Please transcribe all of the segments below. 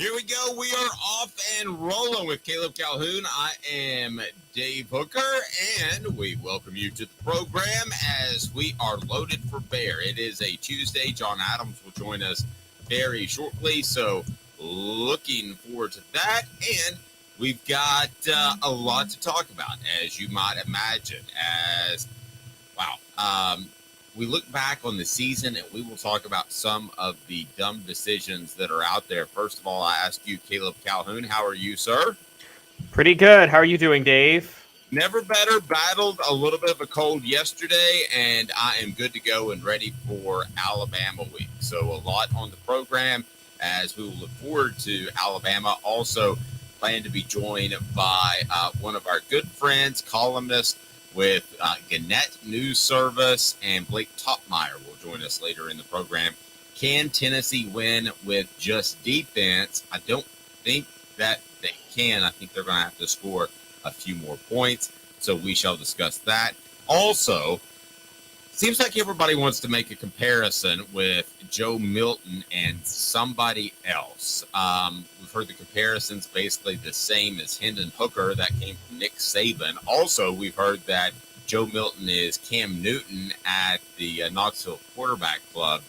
Here we go. We are off and rolling with Caleb Calhoun. I am Dave Hooker, and we welcome you to the program as we are loaded for bear. It is a Tuesday. John Adams will join us very shortly, so looking forward to that. And we've got a lot to talk about, as you might imagine, we look back on the season, and we will talk about some of the dumb decisions that are out there. First of all, I ask you, Caleb Calhoun, how are you, sir? Pretty good. How are you doing, Dave? Never better. Battled a little bit of a cold yesterday, and I am good to go and ready for Alabama week. So a lot on the program as we will look forward to Alabama. Also plan to be joined by one of our good friends, columnist with Gannett News Service, and Blake Toppmeyer will join us later in the program. Can Tennessee win with just defense? I don't think that they can. I think they're going to have to score a few more points, so we shall discuss that. Also, seems like everybody wants to make a comparison with Joe Milton and somebody else. We've heard the comparisons basically the same as Hendon Hooker. That came from Nick Saban. Also, we've heard that Joe Milton is Cam Newton at the Knoxville Quarterback Club.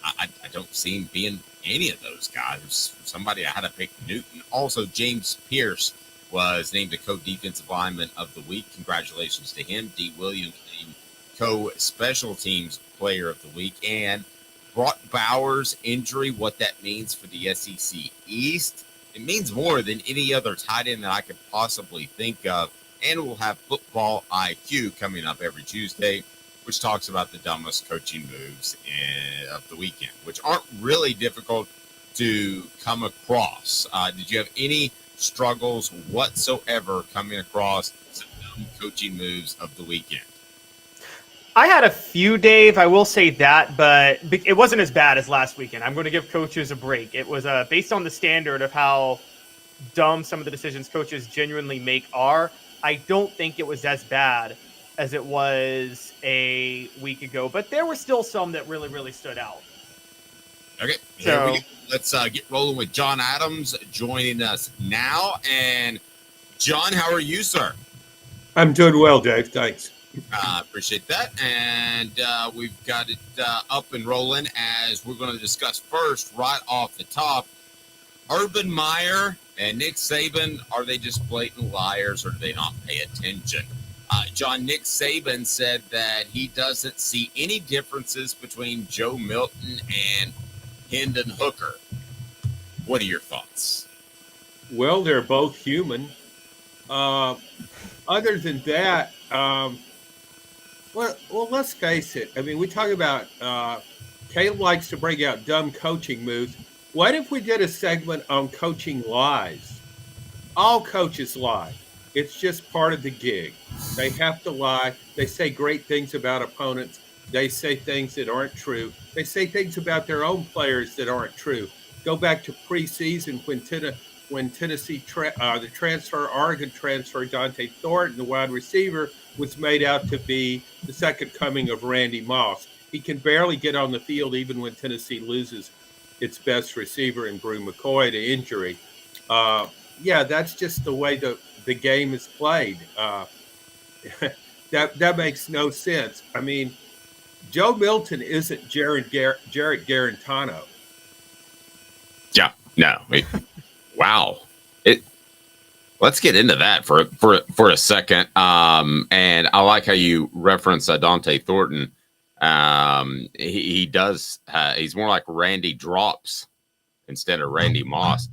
I don't see him being any of those guys. Somebody I had to pick Newton. Also, James Pearce was named the co-defensive lineman of the week. Congratulations to him. Dee Williams named co-special teams player of the week. And Brock Bowers' injury, what that means for the SEC East. It means more than any other tight end that I could possibly think of. And we'll have Football IQ coming up every Tuesday, which talks about the dumbest coaching moves of the weekend, which aren't really difficult to come across. Did you have any struggles whatsoever coming across some dumb coaching moves of the weekend? I had a few, Dave. I will say that, but it wasn't as bad as last weekend. I'm going to give coaches a break. It was based on the standard of how dumb some of the decisions coaches genuinely make are. I don't think it was as bad as it was a week ago, but there were still some that really, really stood out. Okay, here we go. Let's get rolling with John Adams joining us now. And John, how are you, sir? I'm doing well, Dave. Thanks. Appreciate that. And we've got it up and rolling as we're going to discuss first, right off the top, Urban Meyer and Nick Saban. Are they just blatant liars, or do they not pay attention? John, Nick Saban said that he doesn't see any differences between Joe Milton and Hendon Hooker. What are your thoughts? Well, they're both human. Other than that, well, let's face it. I mean, we talk about Caleb likes to bring out dumb coaching moves. What if we did a segment on coaching lies? All coaches lie. It's just part of the gig. They have to lie. They say great things about opponents. They say things that aren't true. They say things about their own players that aren't true. Go back to preseason when Tennessee, the Oregon transfer, Dante Thornton, the wide receiver, was made out to be the second coming of Randy Moss. He can barely get on the field even when Tennessee loses its best receiver in Brew McCoy to injury. That's just the way the game is played. That makes no sense. I mean, Joe Milton isn't Jarrett Garantano. Yeah, no. Wow. Let's get into that for a second. And I like how you reference Dante Thornton. He does. He's more like Randy Drops instead of Randy Moss.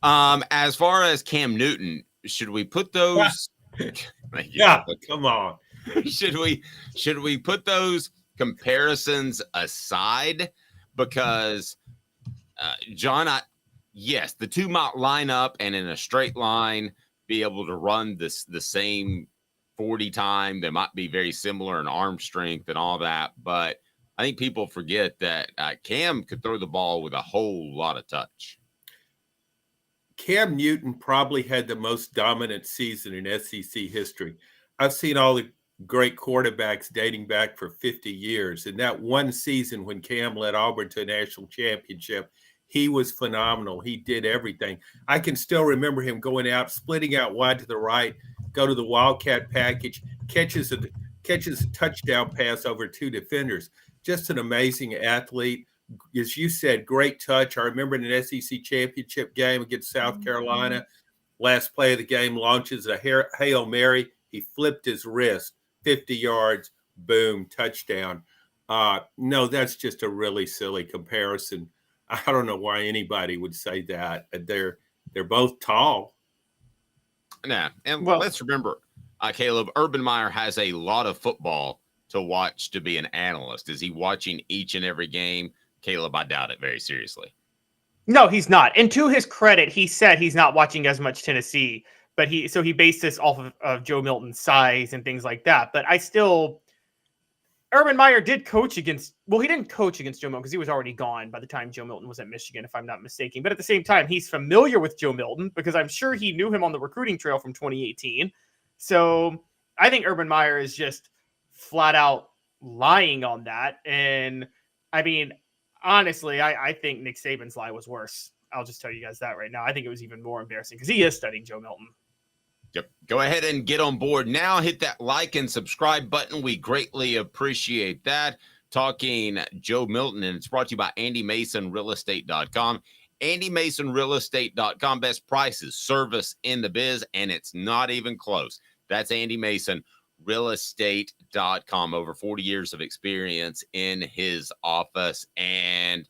As far as Cam Newton, should we put those? Yeah, come on. Should we put those comparisons aside? Because John, yes, the two might line up and in a straight line be able to run the same 40 time. They might be very similar in arm strength and all that, but I think people forget that Cam could throw the ball with a whole lot of touch. Cam Newton probably had the most dominant season in SEC history. I've seen all the great quarterbacks dating back for 50 years. And that one season when Cam led Auburn to a national championship, He was phenomenal. He did everything. I can still remember him going out, splitting out wide to the right, go to the Wildcat package, catches a touchdown pass over 2 defenders. Just an amazing athlete. As you said, great touch. I remember in an SEC championship game against South Carolina, last play of the game, launches a Hail Mary. He flipped his wrist, 50 yards, boom, touchdown. No, that's just a really silly comparison. I don't know why anybody would say that. They're both tall. Yeah, and let's remember, Caleb, Urban Meyer has a lot of football to watch to be an analyst. Is he watching each and every game? Caleb, I doubt it very seriously. No, he's not. And to his credit, he said he's not watching as much Tennessee, but he based this off of Joe Milton's size and things like that. But Urban Meyer did coach against, he didn't coach against Joe Milton because he was already gone by the time Joe Milton was at Michigan, if I'm not mistaken. But at the same time, he's familiar with Joe Milton because I'm sure he knew him on the recruiting trail from 2018. So I think Urban Meyer is just flat out lying on that. And I mean, honestly, I think Nick Saban's lie was worse. I'll just tell you guys that right now. I think it was even more embarrassing because he is studying Joe Milton. Yep. Go ahead and get on board now. Hit that like and subscribe button. We greatly appreciate that. Talking Joe Milton, and it's brought to you by AndyMasonRealEstate.com. AndyMasonRealEstate.com. Best prices, service in the biz, and it's not even close. That's AndyMasonRealEstate.com. Over 40 years of experience in his office, and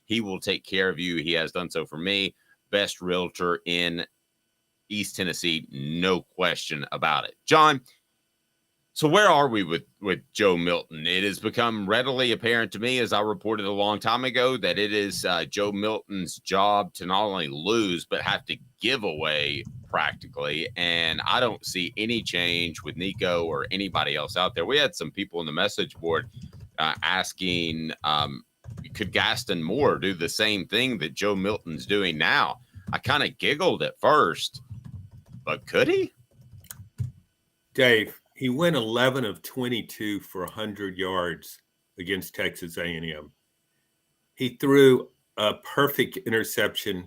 he will take care of you. He has done so for me. Best realtor in East Tennessee, no question about it. John, so where are we with Joe Milton? It has become readily apparent to me, as I reported a long time ago, that it is Joe Milton's job to not only lose, but have to give away practically. And I don't see any change with Nico or anybody else out there. We had some people in the message board asking, could Gaston Moore do the same thing that Joe Milton's doing now? I kind of giggled at first, but could he? Dave, he went 11 of 22 for 100 yards against Texas A&M. He threw a perfect interception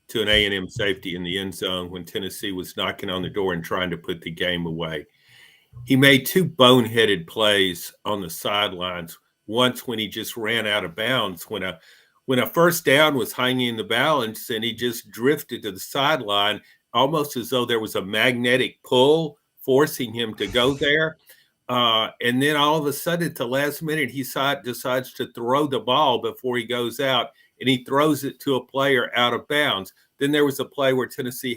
to an A&M safety in the end zone when Tennessee was knocking on the door and trying to put the game away. He made 2 boneheaded plays on the sidelines. Once when he just ran out of bounds, when a first down was hanging in the balance and he just drifted to the sideline, almost as though there was a magnetic pull forcing him to go there. And then all of a sudden, at the last minute, he decides to throw the ball before he goes out, and he throws it to a player out of bounds. Then there was a play where Tennessee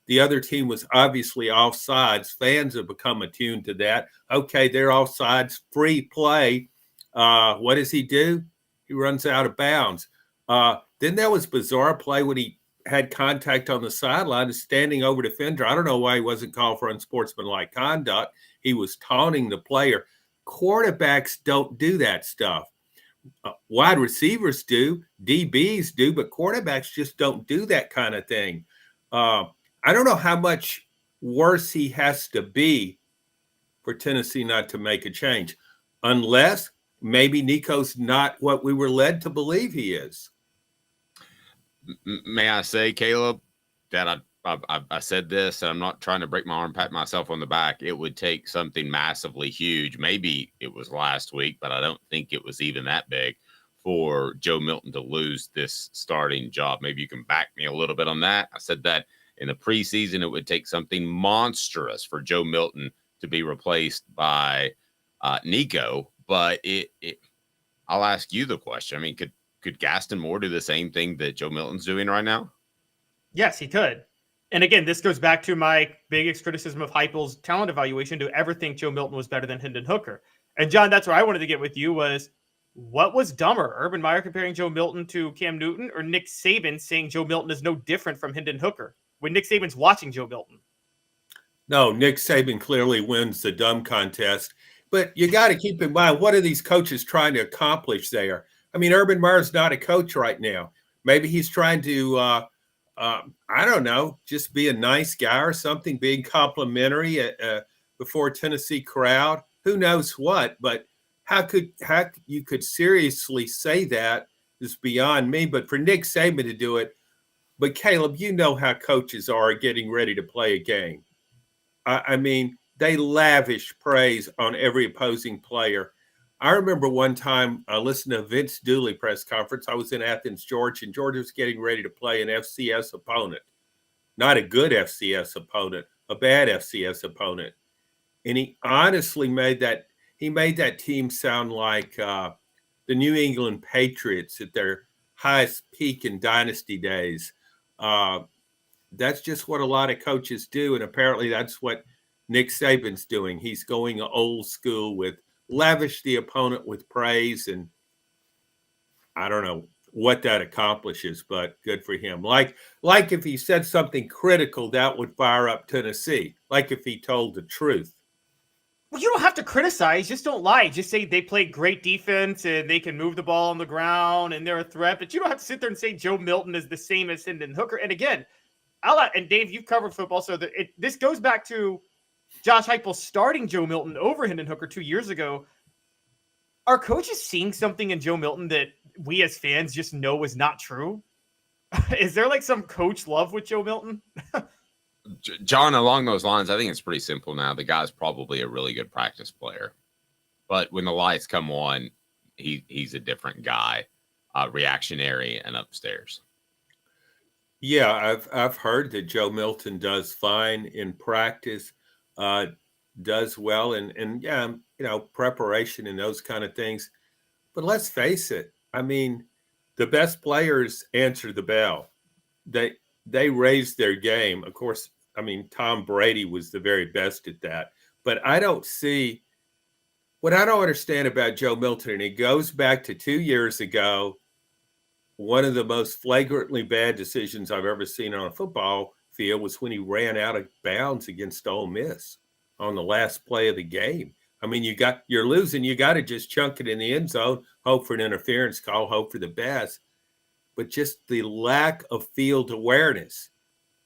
the other team was obviously offsides. Fans have become attuned to that. Okay, they're offsides, free play. What does he do? He runs out of bounds. Then there was bizarre play when he had contact on the sideline, is standing over defender. I don't know why he wasn't called for unsportsmanlike conduct. He was taunting the player. Quarterbacks don't do that stuff. Wide receivers do, DBs do, but quarterbacks just don't do that kind of thing. I don't know how much worse he has to be for Tennessee not to make a change, unless maybe Nico's not what we were led to believe he is. May I say, Caleb, that I said this, and I'm not trying to break my arm, pat myself on the back. It would take something massively huge. Maybe it was last week, but I don't think it was even that big for Joe Milton to lose this starting job. Maybe you can back me a little bit on that. I said that in the preseason, it would take something monstrous for Joe Milton to be replaced by Nico. But I'll ask you the question. I mean, could Gaston Moore do the same thing that Joe Milton's doing right now? Yes, he could. And again, this goes back to my biggest criticism of Heupel's talent evaluation. To ever think Joe Milton was better than Hendon Hooker. And John, that's where I wanted to get with you was, what was dumber, Urban Meyer comparing Joe Milton to Cam Newton, or Nick Saban saying Joe Milton is no different from Hendon Hooker when Nick Saban's watching Joe Milton? No, Nick Saban clearly wins the dumb contest. But you got to keep in mind, what are these coaches trying to accomplish there? I mean, Urban Meyer's not a coach right now. Maybe he's trying to, I don't know, just be a nice guy or something, being complimentary before a Tennessee crowd. Who knows what? But how you could seriously say that is beyond me. But for Nick Saban to do it, but Caleb, you know how coaches are getting ready to play a game. I mean, they lavish praise on every opposing player. I remember one time I listened to Vince Dooley press conference. I was in Athens, Georgia, and Georgia was getting ready to play an FCS opponent. Not a good FCS opponent, a bad FCS opponent. And he honestly made that team sound like the New England Patriots at their highest peak in dynasty days. That's just what a lot of coaches do. And apparently that's what Nick Saban's doing. He's going old school with lavish the opponent with praise. And I don't know what that accomplishes, but good for him. Like if he said something critical, that would fire up Tennessee. Like if he told the truth. Well, you don't have to criticize. Just don't lie. Just say they play great defense and they can move the ball on the ground and they're a threat. But you don't have to sit there and say Joe Milton is the same as Hendon Hooker. And again, and Dave, you've covered football, so this goes back to Josh Heupel starting Joe Milton over Hendon Hooker 2 years ago. Are coaches seeing something in Joe Milton that we as fans just know is not true? Is there like some coach love with Joe Milton? John, along those lines, I think it's pretty simple now. The guy's probably a really good practice player. But when the lights come on, he's a different guy, reactionary and upstairs. Yeah, I've heard that Joe Milton does fine in practice, does well, and yeah, preparation and those kind of things. But let's face it, I mean, the best players answer the bell. They raise their game. Of course, I mean, Tom Brady was the very best at that. But I don't see what I don't understand about Joe Milton, and it goes back to 2 years ago. One of the most flagrantly bad decisions I've ever seen on a football field was when he ran out of bounds against Ole Miss on the last play of the game. I mean, you're losing. You got to just chunk it in the end zone, hope for an interference call, hope for the best. But just the lack of field awareness,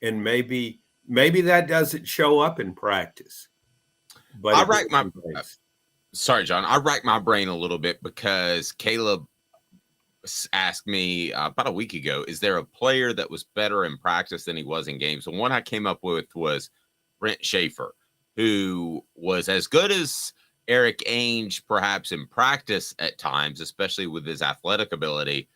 and maybe that doesn't show up in practice. But I rack my brain a little bit because Caleb asked me about a week ago, is there a player that was better in practice than he was in games? And one I came up with was Brent Schaefer, who was as good as Eric Ainge perhaps in practice at times, especially with his athletic ability,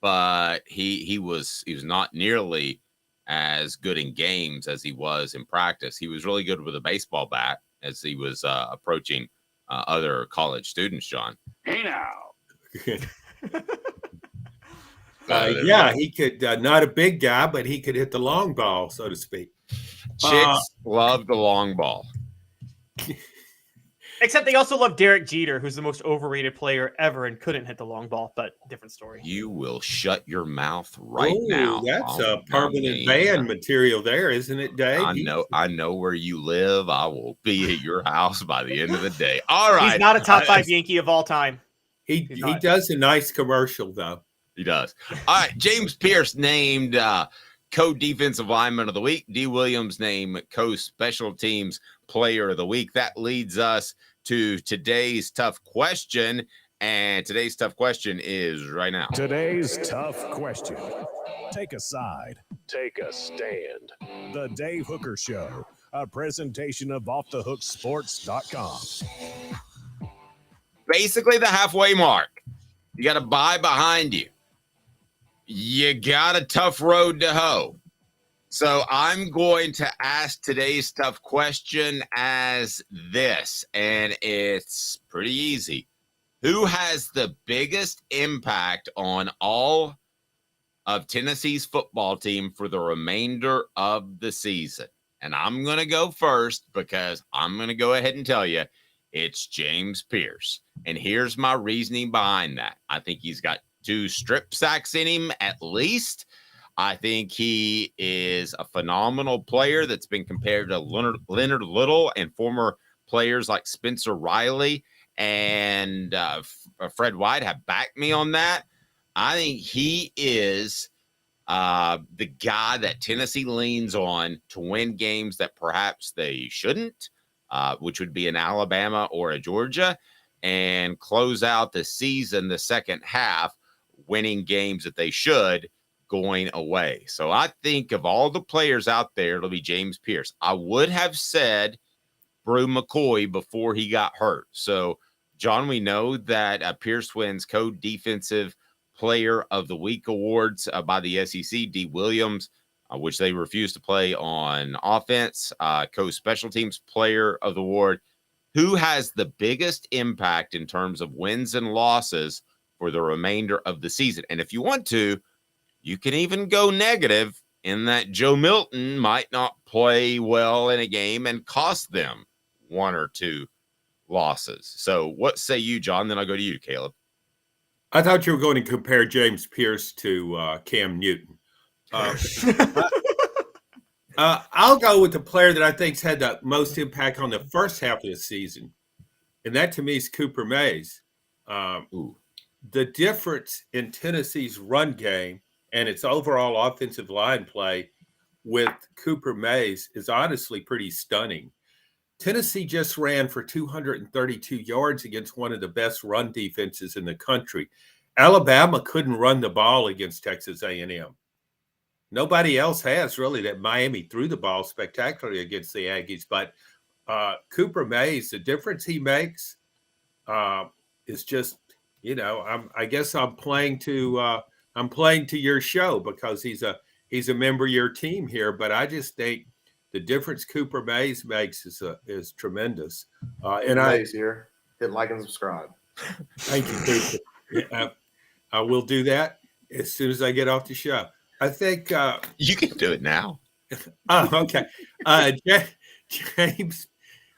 but he was not nearly as good in games as he was in practice. He was really good with a baseball bat as he was approaching other college students, John. Hey now. Yeah, he could, not a big guy, but he could hit the long ball, so to speak. Chicks love the long ball. Except they also love Derek Jeter, who's the most overrated player ever and couldn't hit the long ball, but different story. You will shut your mouth now. That's a permanent ban material there, isn't it, Dave? I know where you live. I will be at your house by the end of the day. All right. He's not a top 5 Yankee of all time. He does a nice commercial, though. He does. All right. James Pearce named co-defensive lineman of the week. Dee Williams named co-special teams player of the week. That leads us to today's tough question. And today's tough question is right now. Today's tough question. Take a side. Take a stand. The Dave Hooker Show. A presentation of offthehooksports.com. Basically the halfway mark. You got a bye behind you. You got a tough road to hoe. So I'm going to ask today's tough question as this, and it's pretty easy. Who has the biggest impact on all of Tennessee's football team for the remainder of the season? And I'm going to go first because I'm going to go ahead and tell you it's James Pearce. And here's my reasoning behind that. I think he's got 2 strip sacks in him at least. I think he is a phenomenal player that's been compared to Leonard Little and former players like Spencer Riley and Fred White have backed me on that. I think he is the guy that Tennessee leans on to win games that perhaps they shouldn't, which would be an Alabama or a Georgia, and close out the season, the second half, winning games that they should going away. So I think of all the players out there, it'll be James Pearce. I would have said Brew McCoy before he got hurt. So, John, we know that Pearce wins co-defensive player of the week awards by the SEC. Dee Williams, which they refused to play on offense, co-special teams player of the award. Who has the biggest impact in terms of wins and losses for the remainder of the season? And if you want to, you can even go negative in that Joe Milton might not play well in a game and cost them one or two losses. So what say you, John? Then I'll go to you, Caleb. I thought you were going to compare James Pearce to Cam Newton. I'll go with the player that I think's had the most impact on the first half of the season, and that to me is Cooper Mays. The difference in Tennessee's run game and its overall offensive line play with Cooper Mays is honestly pretty stunning. Tennessee just ran for 232 yards against one of the best run defenses in the country. Alabama couldn't run the ball against Texas A&M. Nobody else has, really. That Miami threw the ball spectacularly against the Aggies. But Cooper Mays, the difference he makes is just, I guess I'm playing to your show because he's a member of your team here. But I just think the difference Cooper Mays makes is tremendous. Mays here. Hit like and subscribe. Thank you, Cooper. I will do that as soon as I get off the show. I think you can do it now. Oh, okay.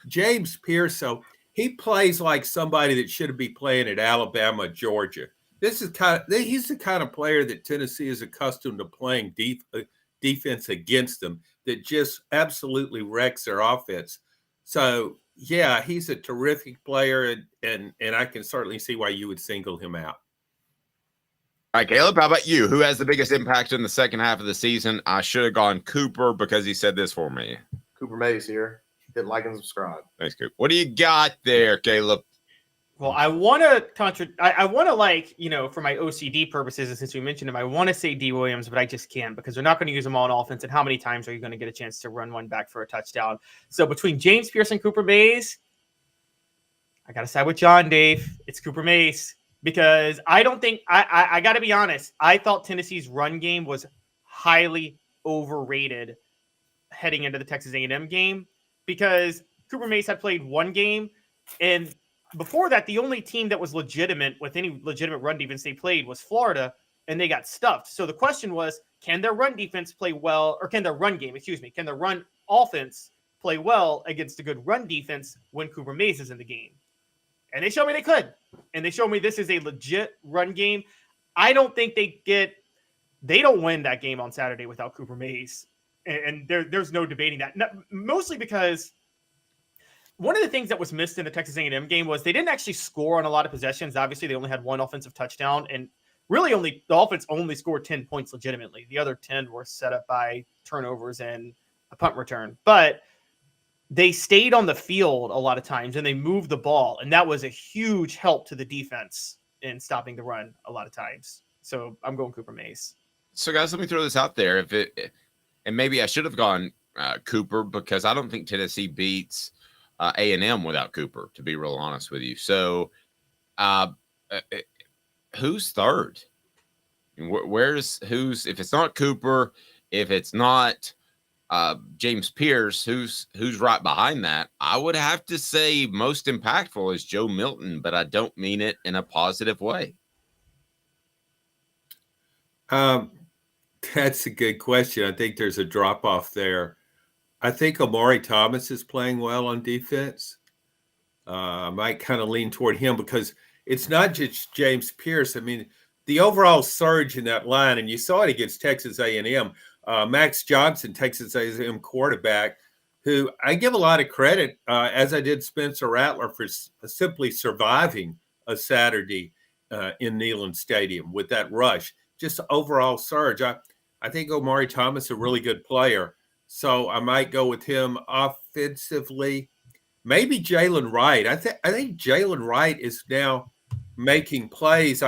James Pearce, so he plays like somebody that should be playing at Alabama, Georgia. He's the kind of player that Tennessee is accustomed to playing defense against them that just absolutely wrecks their offense. So yeah, he's a terrific player, and I can certainly see why you would single him out. All right, Caleb, how about you? Who has the biggest impact in the second half of the season? I should have gone Cooper because he said this for me. Cooper Mays here. Hit like and subscribe. Thanks, Coop. What do you got there, Caleb? Well, I want to for my OCD purposes, and since we mentioned him, I want to say Dee Williams, but I just can't because they're not going to use him on offense. And how many times are you going to get a chance to run one back for a touchdown? So between James Pearce and Cooper Mays, I got to side with John, Dave. It's Cooper Mays. Because I don't think I got to be honest. I thought Tennessee's run game was highly overrated heading into the Texas A&M game because Cooper Mays had played one game, and before that, the only team that was legitimate with any legitimate run defense they played was Florida, and they got stuffed. So the question was, can their run defense play well, or can their run game, can their run offense play well against a good run defense when Cooper Mays is in the game? And they showed me they could. And they showed me this is a legit run game. I don't think they don't win that game on Saturday without Cooper Mays. And there's no debating that. Mostly because one of the things that was missed in the Texas A&M game was they didn't actually score on a lot of possessions. Obviously, they only had one offensive touchdown. And really the offense only scored 10 points legitimately. The other 10 were set up by turnovers and a punt return. But they stayed on the field a lot of times and they moved the ball. And that was a huge help to the defense in stopping the run a lot of times. So I'm going Cooper Mays. So guys, let me throw this out there. And maybe I should have gone Cooper because I don't think Tennessee beats A&M without Cooper, to be real honest with you. So who's third? If it's not Cooper, if it's not James Pearce, who's right behind that? I would have to say most impactful is Joe Milton, but I don't mean it in a positive way. That's a good question. I think there's a drop off there. I think Omari Thomas is playing well on defense. I might kind of lean toward him because it's not just James Pearce. I mean, the overall surge in that line, and you saw it against Texas A&M. Max Johnson, Texas A&M quarterback, who I give a lot of credit, as I did Spencer Rattler, for simply surviving a Saturday in Neyland Stadium with that rush. Just overall surge. I think Omari Thomas is a really good player, so I might go with him offensively. Maybe Jalen Wright. I think Jalen Wright is now making plays.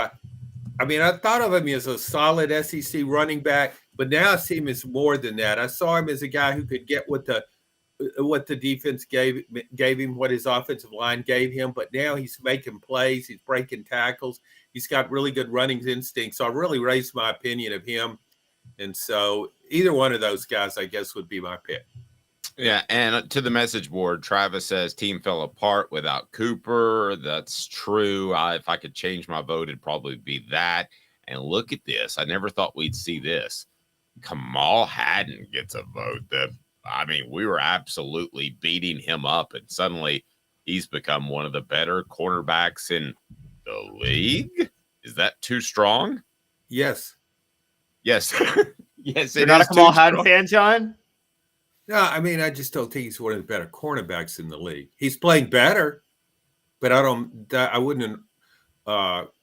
I mean, I thought of him as a solid SEC running back, but now I see him as more than that. I saw him as a guy who could get what the defense gave him, what his offensive line gave him. But now he's making plays, he's breaking tackles, he's got really good running instincts. So I really raised my opinion of him, and so either one of those guys, I guess, would be my pick. Yeah, and to the message board, Travis says team fell apart without Cooper. That's true. If I could change my vote, it'd probably be that. And look at this. I never thought we'd see this. Kamal Hadden gets a vote. We were absolutely beating him up, and suddenly he's become one of the better cornerbacks in the league. Is that too strong? Yes. Yes. Yes, You're not a Kamal Hadden fan, John? No, I mean, I just don't think he's one of the better cornerbacks in the league. He's playing better, but I wouldn't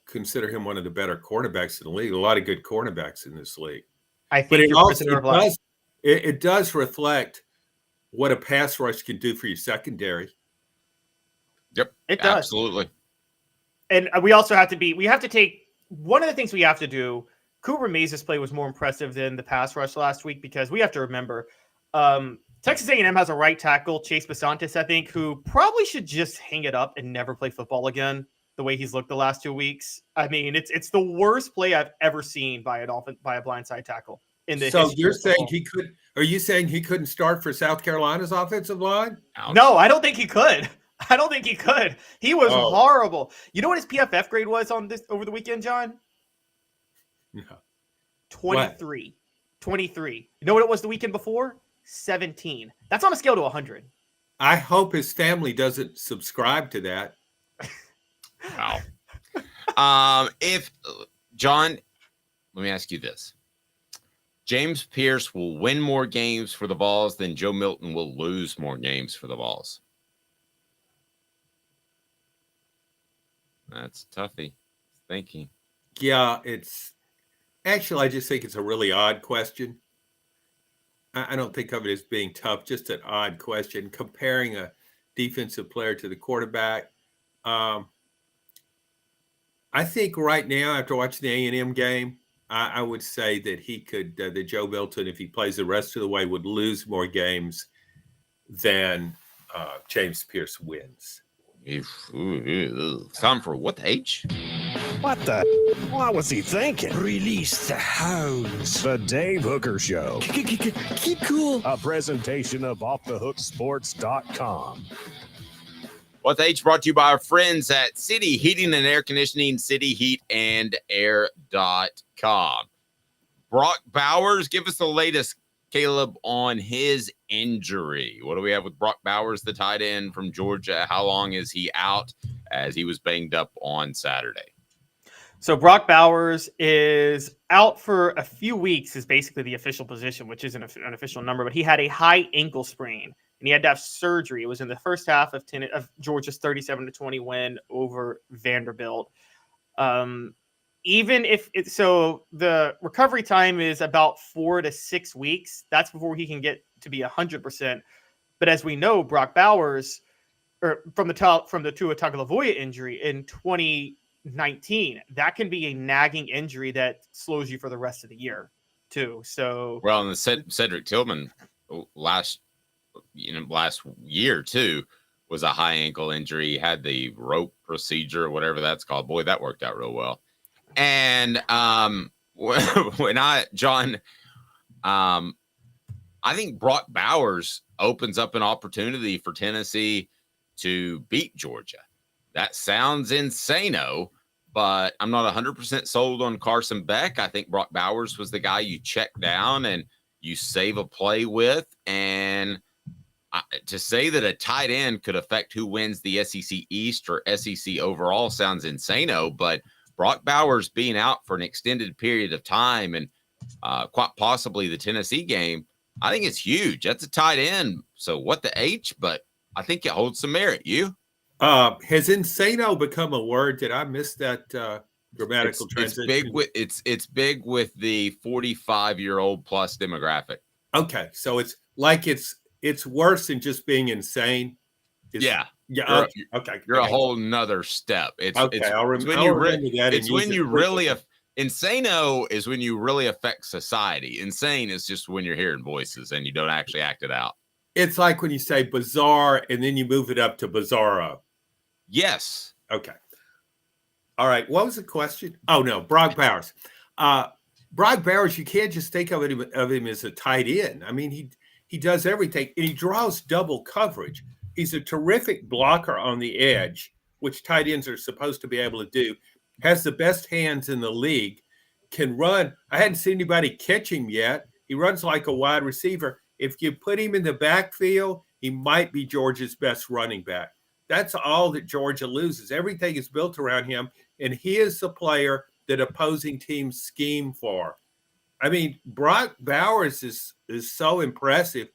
consider him one of the better cornerbacks in the league. A lot of good cornerbacks in this league. I think it does reflect what a pass rush can do for your secondary. Yep, it does. Absolutely. And we also have to take one of the things we have to do. Cooper Mays' play was more impressive than the pass rush last week, because we have to remember Texas A&M has a right tackle, Chase Basantis, I think, who probably should just hang it up and never play football again. The way he's looked the last 2 weeks, I mean, it's the worst play I've ever seen by a blindside tackle in the. So you're saying he could? Are you saying he couldn't start for South Carolina's offensive line? No, I don't think he could. He was horrible. You know what his PFF grade was on this over the weekend, John? No. 23. What? 23. You know what it was the weekend before? 17. That's on a scale to 100. I hope his family doesn't subscribe to that. Wow. If John, let me ask you this. James Pearce will win more games for the Vols than Joe Milton will lose more games for the Vols. That's toughie thinking. Yeah, I just think it's a really odd question. I don't think of it as being tough, just an odd question. Comparing a defensive player to the quarterback. I think right now, after watching the A&M game, I would say that that Joe Milton, if he plays the rest of the way, would lose more games than James Pearce wins. Time for what the H? What the? What was he thinking? Release the hounds. The Dave Hooker Show. Keep cool. A presentation of OffTheHookSports.com. What the H brought to you by our friends at City Heating and Air Conditioning, cityheatandair.com. Brock Bowers, give us the latest, Caleb, on his injury. What do we have with Brock Bowers, the tight end from Georgia? How long is he out, as he was banged up on Saturday? So Brock Bowers is out for a few weeks, is basically the official position, which isn't an official number, but he had a high ankle sprain and he had to have surgery. It was in the first half of Georgia's 37-20 win over Vanderbilt. The recovery time is about 4 to 6 weeks. That's before he can get to be 100%. But as we know, Brock Bowers, from the Tua Tagovailoa injury in 2019, that can be a nagging injury that slows you for the rest of the year too. So, well, and the Cedric Tillman last year too was a high ankle injury. He had the rope procedure or whatever that's called. Boy, that worked out real well. And I think Brock Bowers opens up an opportunity for Tennessee to beat Georgia. That sounds insane-o, but I'm not 100% sold on Carson Beck. I think Brock Bowers was the guy you check down and you save a play with. And to say that a tight end could affect who wins the SEC East or SEC overall sounds insane-o, but Brock Bowers being out for an extended period of time and quite possibly the Tennessee game, I think it's huge. That's a tight end. So what the H, but I think it holds some merit. You? Has insano become a word? Did I miss that grammatical transition? It's big with the 45-year-old plus demographic. Okay, so it's like it's worse than just being insane. Yeah. Okay. You're a whole nother step. I'll remember that. It's when you really Insano is when you really affect society. Insane is just when you're hearing voices and you don't actually act it out. It's like when you say bizarre and then you move it up to bizarro. Yes. Okay. All right. What was the question? Oh, no. Brock Bowers. Brock Bowers, you can't just think of him as a tight end. I mean, he does everything, and he draws double coverage. He's a terrific blocker on the edge, which tight ends are supposed to be able to do. Has the best hands in the league, can run. I hadn't seen anybody catch him yet. He runs like a wide receiver. If you put him in the backfield, he might be Georgia's best running back. That's all that Georgia loses. Everything is built around him, and he is the player that opposing teams scheme for. I mean, Brock Bowers is so impressive.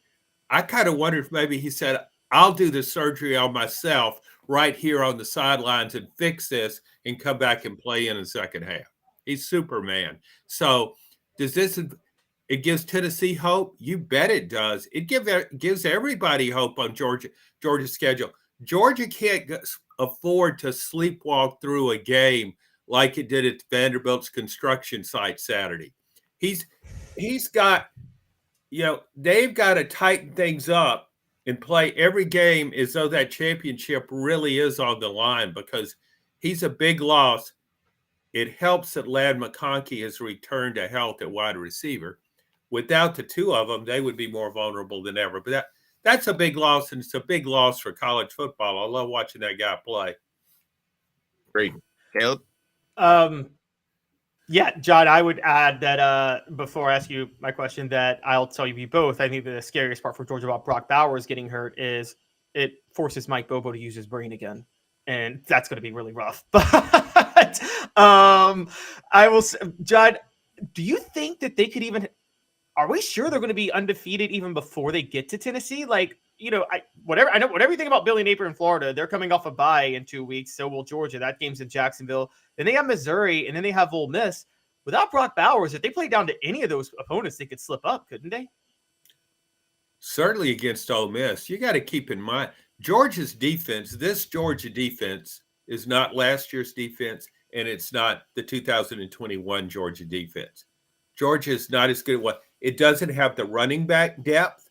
I kind of wonder if maybe he said, I'll do the surgery on myself right here on the sidelines and fix this and come back and play in the second half. He's Superman. So does this – it gives Tennessee hope? You bet it does. It gives everybody hope on Georgia's schedule. Georgia can't afford to sleepwalk through a game like it did at Vanderbilt's construction site Saturday. He's got – they've got to tighten things up and play every game as though that championship really is on the line, because he's a big loss. It helps that Ladd McConkey has returned to health at wide receiver. Without the two of them, they would be more vulnerable than ever. But that's a big loss, and it's a big loss for college football. I love watching that guy play. Great. Caleb? Yeah, John, I would add that before I ask you my question, that I'll tell you both. I think the scariest part for Georgia about Brock Bowers getting hurt is it forces Mike Bobo to use his brain again. And that's going to be really rough. But I will say, John, do you think that they could even – are we sure they're going to be undefeated even before they get to Tennessee? Like, I know whatever you think about Billy Napier in Florida, they're coming off a bye in 2 weeks. So will Georgia. That game's in Jacksonville. Then they have Missouri, and then they have Ole Miss. Without Brock Bowers, if they play down to any of those opponents, they could slip up, couldn't they? Certainly against Ole Miss. You got to keep in mind, Georgia's defense, this Georgia defense is not last year's defense, and it's not the 2021 Georgia defense. Georgia is not as good at what it doesn't have the running back depth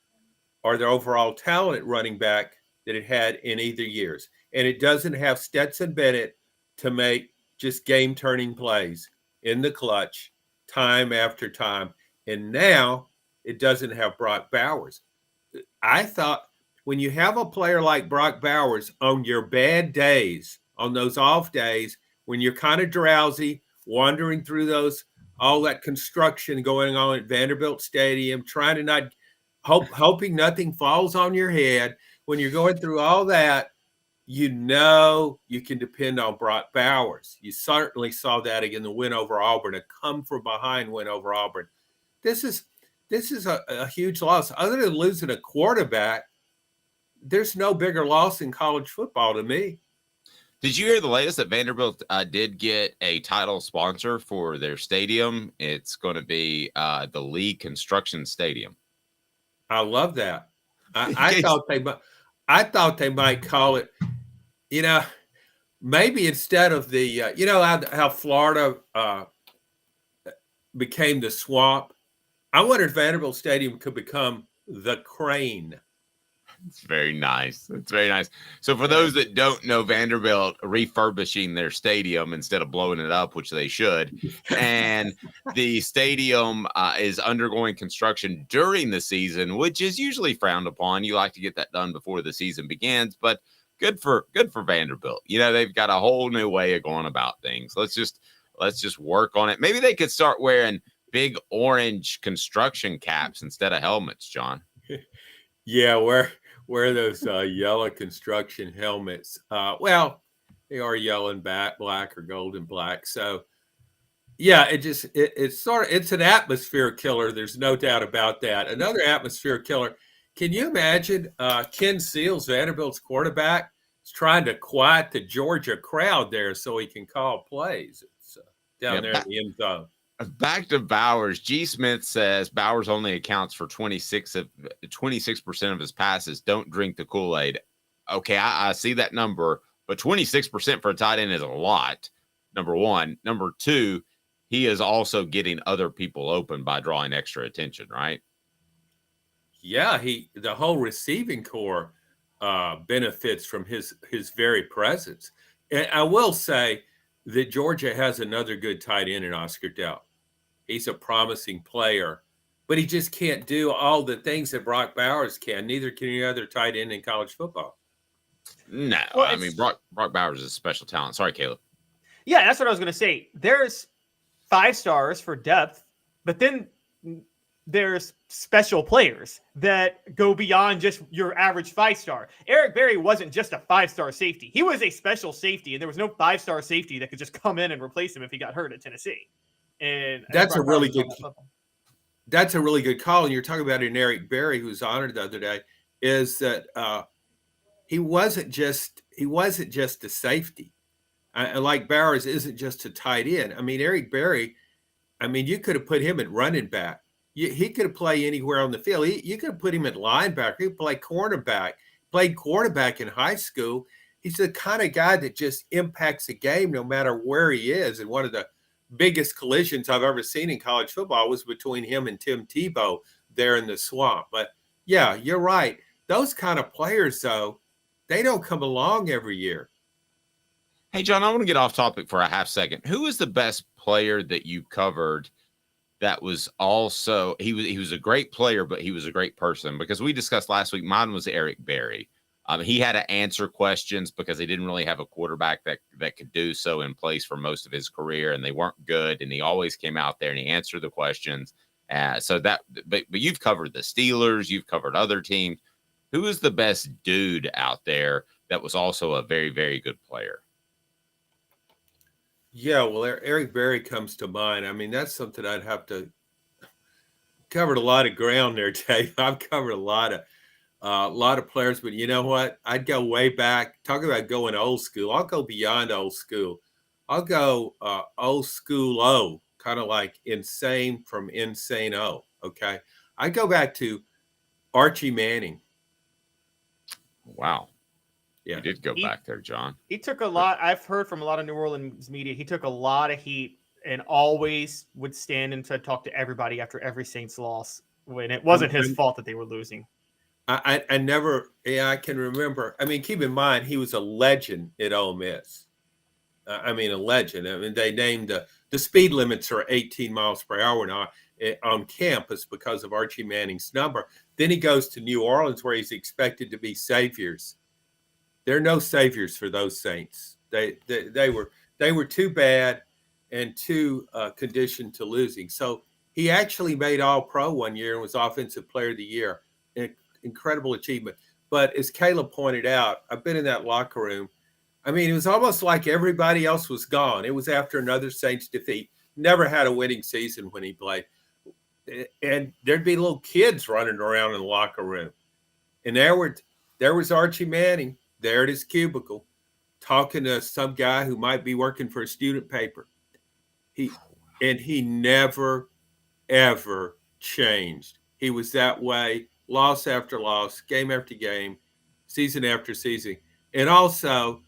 or the overall talent at running back that it had in either years. And it doesn't have Stetson Bennett to make just game-turning plays in the clutch time after time. And now it doesn't have Brock Bowers. I thought when you have a player like Brock Bowers on your bad days, on those off days, when you're kind of drowsy, wandering through all that construction going on at Vanderbilt Stadium, trying to not hoping nothing falls on your head. When you're going through all that, you can depend on Brock Bowers. You certainly saw that again, the win over Auburn, a come from behind win over Auburn. This is a huge loss. Other than losing a quarterback, there's no bigger loss in college football to me. Did you hear the latest that Vanderbilt did get a title sponsor for their stadium? It's going to be the Lee Construction Stadium. I love that. I thought they might call it, maybe instead of the, how Florida became the Swamp. I wonder if Vanderbilt Stadium could become the Crane. It's very nice. It's very nice. So for those that don't know, Vanderbilt refurbishing their stadium instead of blowing it up, which they should. And the stadium is undergoing construction during the season, which is usually frowned upon. You like to get that done before the season begins, but good for Vanderbilt. They've got a whole new way of going about things. Let's just work on it. Maybe they could start wearing big orange construction caps instead of helmets, John. Yeah, wear those yellow construction helmets. Well, they are yellow and black or gold and black. So, yeah, it's an atmosphere killer. There's no doubt about that. Another atmosphere killer. Can you imagine Ken Seals, Vanderbilt's quarterback, is trying to quiet the Georgia crowd there so he can call plays? It's down there in the end zone. Back to Bowers. G. Smith says Bowers only accounts for 26% of his passes. Don't drink the Kool-Aid. Okay, I see that number, but 26% for a tight end is a lot. Number one. Number two, he is also getting other people open by drawing extra attention, right? Yeah, the whole receiving core benefits from his very presence. And I will say that Georgia has another good tight end in Oscar Dell. He's a promising player, but he just can't do all the things that Brock Bowers can. Neither can any other tight end in college football. No, Well, I mean Brock Bowers is a special talent. Sorry, Caleb. Yeah, that's what I was going to say. There's 5 stars for depth, but then there's special players that go beyond just your average 5-star. Eric Berry wasn't just a 5-star safety. He was a special safety, and there was no 5-star safety that could just come in and replace him if he got hurt at Tennessee. And that's a really good call. And you're talking about an Eric Berry who was honored the other day, is that he wasn't just a safety. Like Bowers isn't just a tight end. I mean, Eric Berry, you could have put him at running back. He could have played anywhere on the field. You could have put him at linebacker. He could play cornerback. Played quarterback in high school. He's the kind of guy that just impacts a game no matter where he is. And one of the biggest collisions I've ever seen in college football was between him and Tim Tebow there in the swamp. But yeah, you're right. Those kind of players, though, they don't come along every year. Hey, John, I want to get off topic for a half second. Who is the best player that you covered that was also he was a great player, but he was a great person? Because we discussed last week, mine was Eric Berry. He had to answer questions because he didn't really have a quarterback that could do so in place for most of his career, and they weren't good. And he always came out there and he answered the questions. But you've covered the Steelers, you've covered other teams. Who is the best dude out there that was also a very, very good player? Yeah, well, Eric Berry comes to mind. That's something I'd have to covered a lot of ground there, Dave. I've covered a lot of players, but you know what? I'd go way back. Talk about going old school. I'll go beyond old school. I'll go old school O, kind of like Insane from Insane O. Okay, I go back to Archie Manning. Wow. Yeah, you did go back there, John. He took a lot. I've heard from a lot of New Orleans media. He took a lot of heat and always would stand and talk to everybody after every Saints loss when it wasn't his fault that they were losing. I can remember. Keep in mind, he was a legend at Ole Miss. A legend. They named the speed limits are 18 miles per hour now on campus because of Archie Manning's number. Then he goes to New Orleans where he's expected to be saviors. There are no saviors for those Saints. They were too bad and too conditioned to losing. So he actually made All-Pro one year and was Offensive Player of the Year. Incredible achievement. But as Caleb pointed out, I've been in that locker room. It was almost like everybody else was gone. It was after another Saints defeat. Never had a winning season when he played. And there'd be little kids running around in the locker room. And there was Archie Manning there at his cubicle talking to some guy who might be working for a student paper. He never, ever changed. He was that way, loss after loss, game after game, season after season. And also,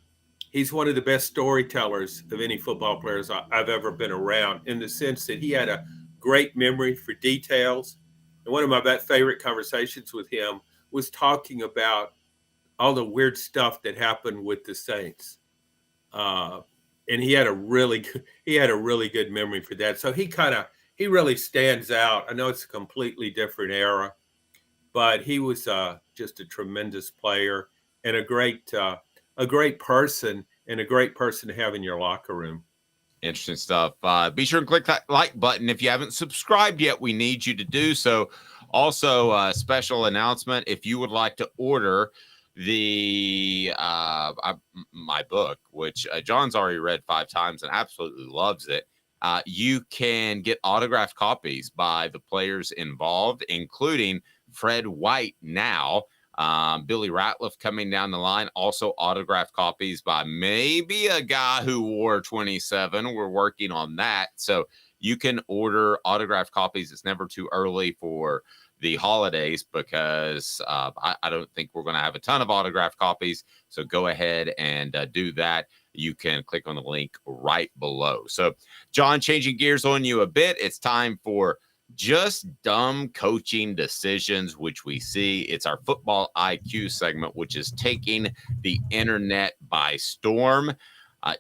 he's one of the best storytellers of any football players I've ever been around, in the sense that he had a great memory for details. And one of my favorite conversations with him was talking about all the weird stuff that happened with the Saints. And he had a really good memory for that. So he really stands out. I know it's a completely different era, but he was just a tremendous player and a great person, and a great person to have in your locker room. Interesting stuff. Be sure and click that like button. If you haven't subscribed yet, we need you to do so. Also, a special announcement: if you would like to order my book, which John's already read 5 times and absolutely loves it, you can get autographed copies by the players involved, including Fred White now, Billy Ratliff coming down the line, also autographed copies by maybe a guy who wore 27. We're working on that. So you can order autographed copies. It's never too early for the holidays because I don't think we're going to have a ton of autographed copies. So go ahead and do that. you can click on the link right below. So, John, changing gears on you a bit, it's time for Just Dumb Coaching Decisions, which we see. It's our football IQ segment, which is taking the internet by storm.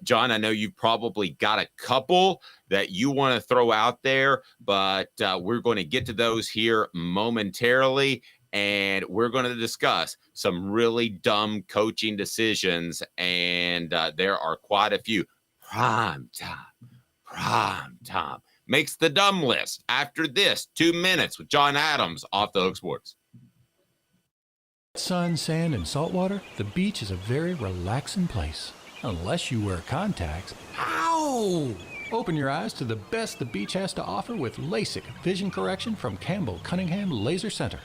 John, I know you've probably got a couple that you want to throw out there, but we're going to get to those here momentarily, and we're going to discuss some really dumb coaching decisions, and there are quite a few. Prime time makes the dumb list. After this, 2 minutes with John Adams, Off the Hook Sports. Sun, sand, and salt water, the beach is a very relaxing place. Unless you wear contacts. Ow! Open your eyes to the best the beach has to offer with LASIK vision correction from Campbell Cunningham Laser Center.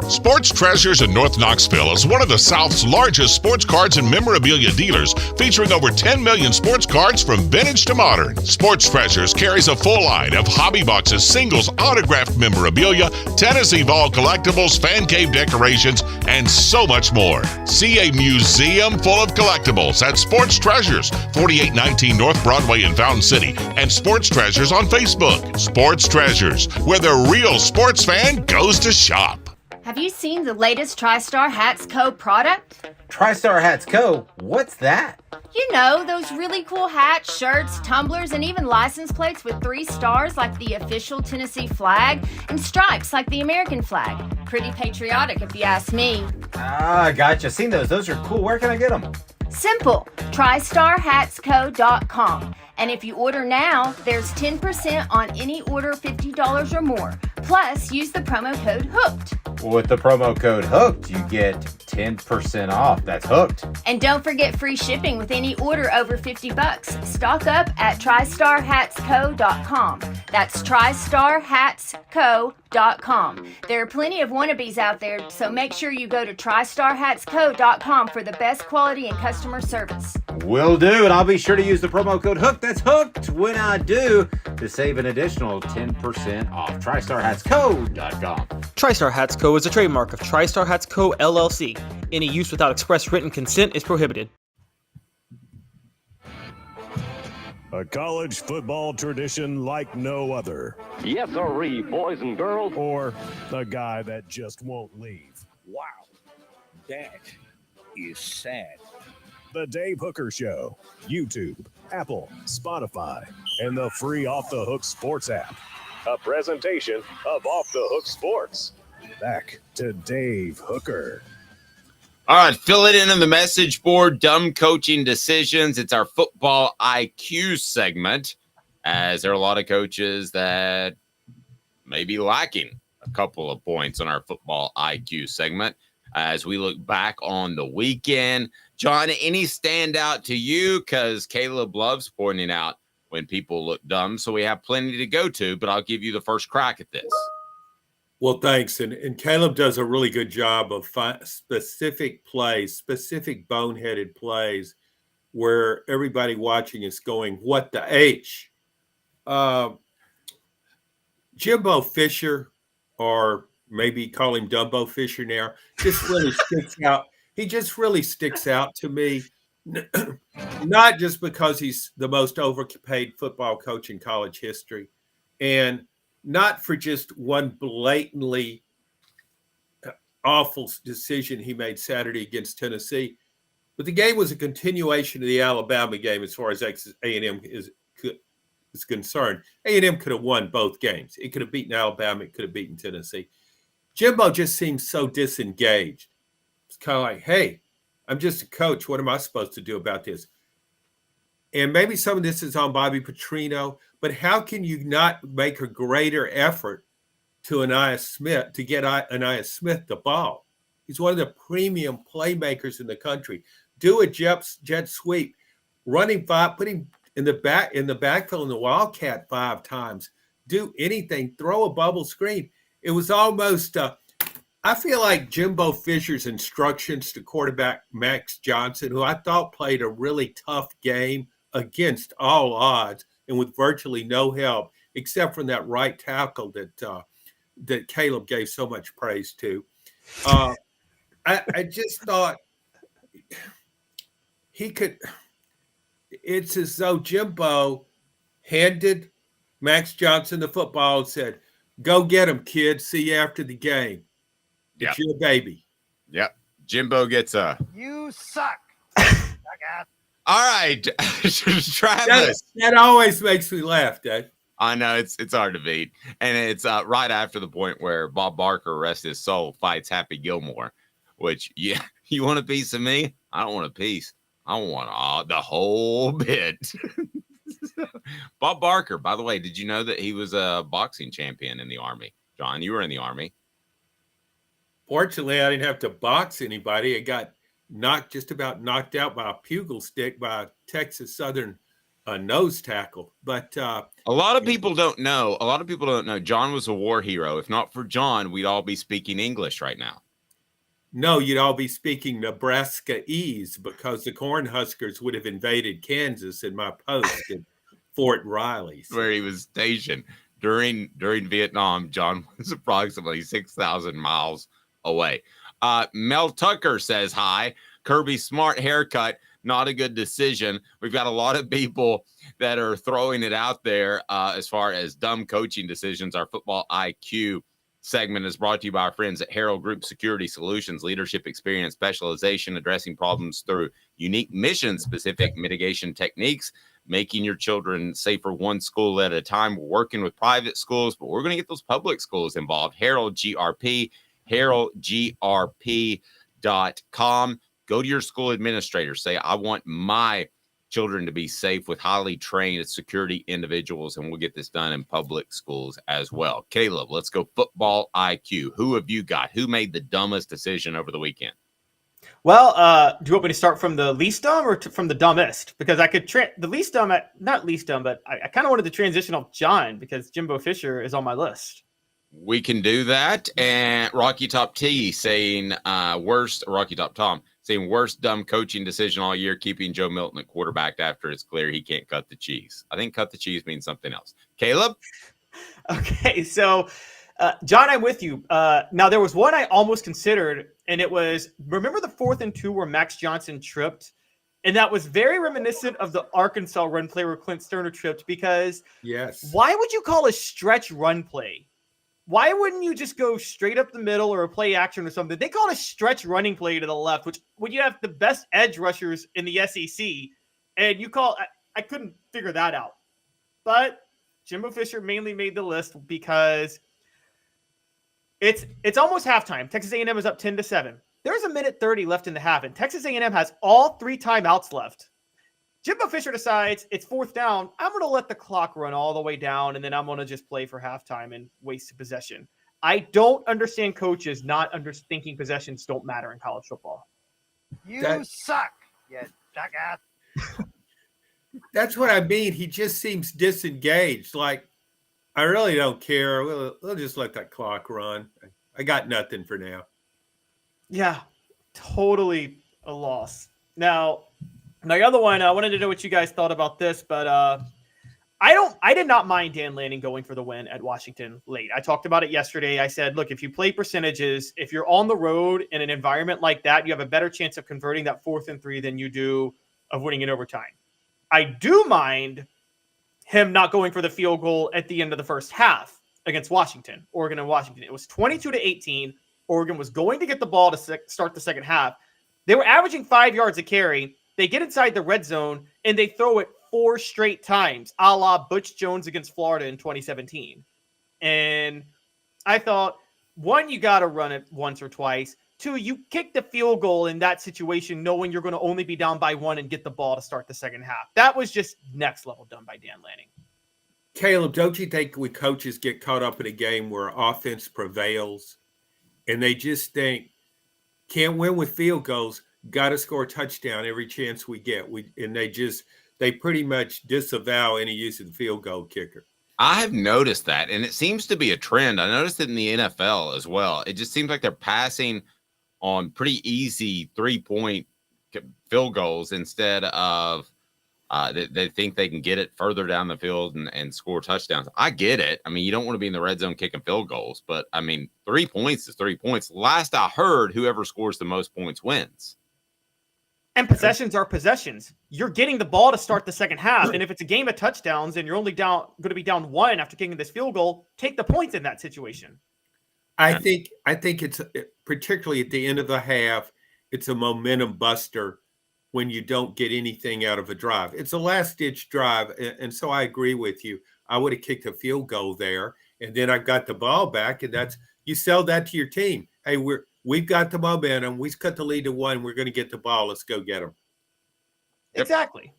Sports Treasures in North Knoxville is one of the South's largest sports cards and memorabilia dealers, featuring over 10 million sports cards from vintage to modern. Sports Treasures carries a full line of hobby boxes, singles, autographed memorabilia, Tennessee Vols collectibles, fan cave decorations, and so much more. See a museum full of collectibles at Sports Treasures, 4819 North Broadway in Fountain City, and Sports Treasures on Facebook. Sports Treasures, where the real sports fan goes to shop. Have you seen the latest TriStar Hats Co. product? TriStar Hats Co.? What's that? You know, those really cool hats, shirts, tumblers, and even license plates with 3 stars like the official Tennessee flag and stripes like the American flag. Pretty patriotic if you ask me. Gotcha. Seen those. Those are cool. Where can I get them? Simple. TriStarHatsCo.com. And if you order now, there's 10% on any order $50 or more. Plus, use the promo code HOOKED. With the promo code HOOKED, you get 10% off. That's hooked. And don't forget free shipping with any order over $50. Stock up at TriStarHatsCo.com. That's TriStarHatsCo.com. There are plenty of wannabes out there, so make sure you go to TriStarHatsCo.com for the best quality and customer service. Will do, and I'll be sure to use the promo code HOOKED. That's hooked when I do, to save an additional 10% off. TriStarHatsCo.com. TriStar Hats Co. is a trademark of TriStar Hats Co. LLC. Any use without express written consent is prohibited. A college football tradition like no other. Yes, sirree, boys and girls. Or a guy that just won't leave. Wow. That is sad. The Dave Hooker Show. YouTube, Apple, Spotify, and the free Off the Hook Sports app. A presentation of Off the Hook Sports. Back to Dave Hooker. All right, fill it in on the message board. Dumb coaching decisions. It's our football IQ segment, as there are a lot of coaches that may be lacking a couple of points on our football IQ segment as we look back on the weekend. John, any stand out to you? Because Caleb loves pointing out when people look dumb, so we have plenty to go to, but I'll give you the first crack at this. Well, thanks. And Caleb does a really good job of specific plays, specific boneheaded plays where everybody watching is going, what the H? Jimbo Fisher, or maybe call him Dumbo Fisher now, just really sticks out. He just really sticks out to me, not just because he's the most overpaid football coach in college history, and not for just one blatantly awful decision he made Saturday against Tennessee, but the game was a continuation of the Alabama game as far as A&M is concerned. A&M could have won both games. It could have beaten Alabama. It could have beaten Tennessee. Jimbo just seems so disengaged. It's kind of like, hey, I'm just a coach. What am I supposed to do about this? And maybe some of this is on Bobby Petrino, but how can you not make a greater effort to get Anaya Smith the ball? He's one of the premium playmakers in the country. Do a jet sweep, running 5, put him in the backfield in the Wildcat 5 times. Do anything, throw a bubble screen. It was almost I feel like Jimbo Fisher's instructions to quarterback Max Johnson, who I thought played a really tough game against all odds and with virtually no help, except from that right tackle that Caleb gave so much praise to. I just thought It's as though Jimbo handed Max Johnson the football and said, "Go get him, kid. See you after the game. It's your baby." Yep. Jimbo gets a. You suck. All right, Travis. That always makes me laugh, Dave. I know it's hard to beat, and it's right after the point where Bob Barker, rest his soul, fights Happy Gilmore. Which, yeah, you want a piece of me? I don't want a piece. I want the whole bit. Bob Barker, by the way, did you know that he was a boxing champion in the Army? John, you were in the Army. Fortunately, I didn't have to box anybody. I got just about knocked out by a pugil stick by a Texas Southern nose tackle. But a lot of people don't know. John was a war hero. If not for John, we'd all be speaking English right now. No, you'd all be speaking Nebraska-ese because the Cornhuskers would have invaded Kansas in my post at Fort Riley. Where he was stationed during Vietnam. John was approximately 6,000 miles away. Mel Tucker says hi. Kirby Smart haircut, not a good decision. We've got a lot of people that are throwing it out there as far as dumb coaching decisions. Our football IQ segment is brought to you by our friends at Herald Group Security Solutions, leadership experience, specialization, addressing problems through unique mission-specific mitigation techniques, making your children safer one school at a time. We're working with private schools, but we're going to get those public schools involved. Herald GRP, heraldgrp.com. Go to your school administrator. Say, I want my children to be safe with highly trained security individuals, and we'll get this done in public schools as well. Caleb, let's go football IQ. Who have you got? Who made the dumbest decision over the weekend? Well, do you want me to start from the least dumb or from the dumbest? Because I could the least dumb, not least dumb, but I kind of wanted to transition off John because Jimbo Fisher is on my list. We can do that. And Rocky Top T saying Rocky Top Tom saying worst dumb coaching decision all year, keeping Joe Milton at quarterback after it's clear he can't cut the cheese. I think cut the cheese means something else. Caleb? Okay, so John, I'm with you. Now, there was one I almost considered, and it was, remember the 4th and 2 where Max Johnson tripped? And that was very reminiscent of the Arkansas run play where Clint Sterner tripped because why would you call a stretch run play? Why wouldn't you just go straight up the middle or a play action or something? They call it a stretch running play to the left, which when you have the best edge rushers in the SEC, and you call – I couldn't figure that out. But Jimbo Fisher mainly made the list because it's almost halftime. Texas A&M is up 10-7. There's a minute 30 left in the half, and Texas A&M has all 3 timeouts left. Jimbo Fisher decides it's 4th down. I'm going to let the clock run all the way down, and then I'm going to just play for halftime and waste a possession. I don't understand coaches not thinking possessions don't matter in college football. You suck, you jackass. That's what I mean. He just seems disengaged. Like, I really don't care. We'll just let that clock run. I got nothing for now. Yeah, totally a loss. Now, the other one, I wanted to know what you guys thought about this, but I did not mind Dan Lanning going for the win at Washington late. I talked about it yesterday. I said, look, if you play percentages, if you're on the road in an environment like that, you have a better chance of converting that 4th and 3 than you do of winning in overtime. I do mind him not going for the field goal at the end of the first half against Washington, Oregon and Washington. It was 22-18. Oregon was going to get the ball to start the second half. They were averaging 5 yards a carry. They get inside the red zone, and they throw it 4 straight times, a la Butch Jones against Florida in 2017. And I thought, 1, you got to run it once or twice. 2, you kick the field goal in that situation knowing you're going to only be down by 1 and get the ball to start the second half. That was just next level done by Dan Lanning. Caleb, don't you think we coaches get caught up in a game where offense prevails and they just think, can't win with field goals, got to score a touchdown every chance we get. They pretty much disavow any use of the field goal kicker. I have noticed that, and it seems to be a trend. I noticed it in the NFL as well. It just seems like they're passing on pretty easy 3-point field goals instead of they think they can get it further down the field and score touchdowns. I get it. I mean, you don't want to be in the red zone kicking field goals, but I mean, 3 points is 3 points. Last I heard, whoever scores the most points wins. And possessions are possessions. You're getting the ball to start the second half. And if it's a game of touchdowns and you're only going to be down 1 after kicking this field goal, take the points in that situation. I think it's particularly at the end of the half, it's a momentum buster when you don't get anything out of a drive. It's a last-ditch drive, and so I agree with you. I would have kicked a field goal there, and then I got the ball back, and you sell that to your team. Hey, we've got the momentum. We cut the lead to 1. We're going to get the ball. Let's go get them. Exactly.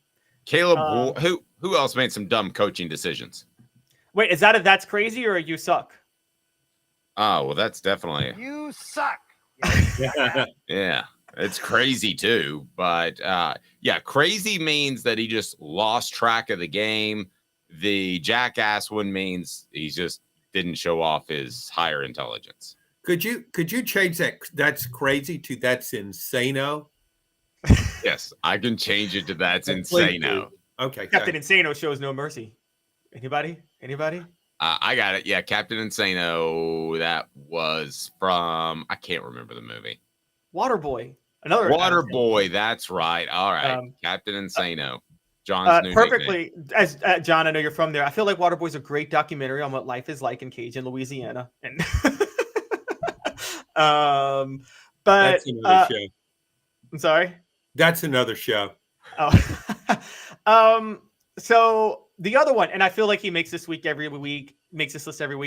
Caleb, who else made some dumb coaching decisions? Wait, is that a that's crazy or a you suck? Oh, well, that's definitely You suck. yeah. It's crazy too, but crazy means that he just lost track of the game. The jackass one means he just didn't show off his higher intelligence. Could you change that? That's crazy to that's insano. Yes, I can change it to that's insano. Okay, Captain Insano shows no mercy. Anybody? I got it. Yeah, Captain Insano. That was from I can't remember the movie. Waterboy. Waterboy. That's right. All right, Captain Insano. John's new perfectly nickname. As John, I know you're from there. I feel like Waterboy's a great documentary on what life is like in Cajun, Louisiana. And but that's another show. I'm sorry. That's another show. Oh. So the other one, and I feel like he makes this list every week,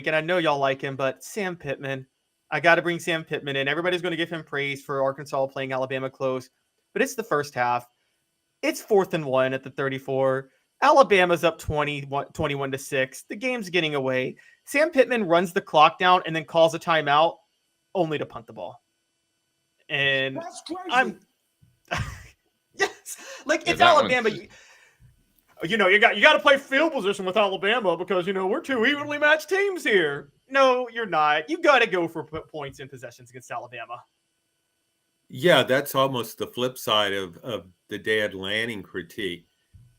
and I know y'all like him, but Sam Pittman. I got to bring Sam Pittman in. Everybody's going to give him praise for Arkansas playing Alabama close, but it's the first half. It's 4th and 1 at the 34. Alabama's up 21-6. The game's getting away. Sam Pittman runs the clock down and then calls a timeout only to punt the ball. And that's crazy. Yes, like it's Alabama. You got to play field position with Alabama because we're 2 evenly matched teams here. No, you're not. You got to go for points in possessions against Alabama. Yeah, that's almost the flip side of the Dad Lanning critique.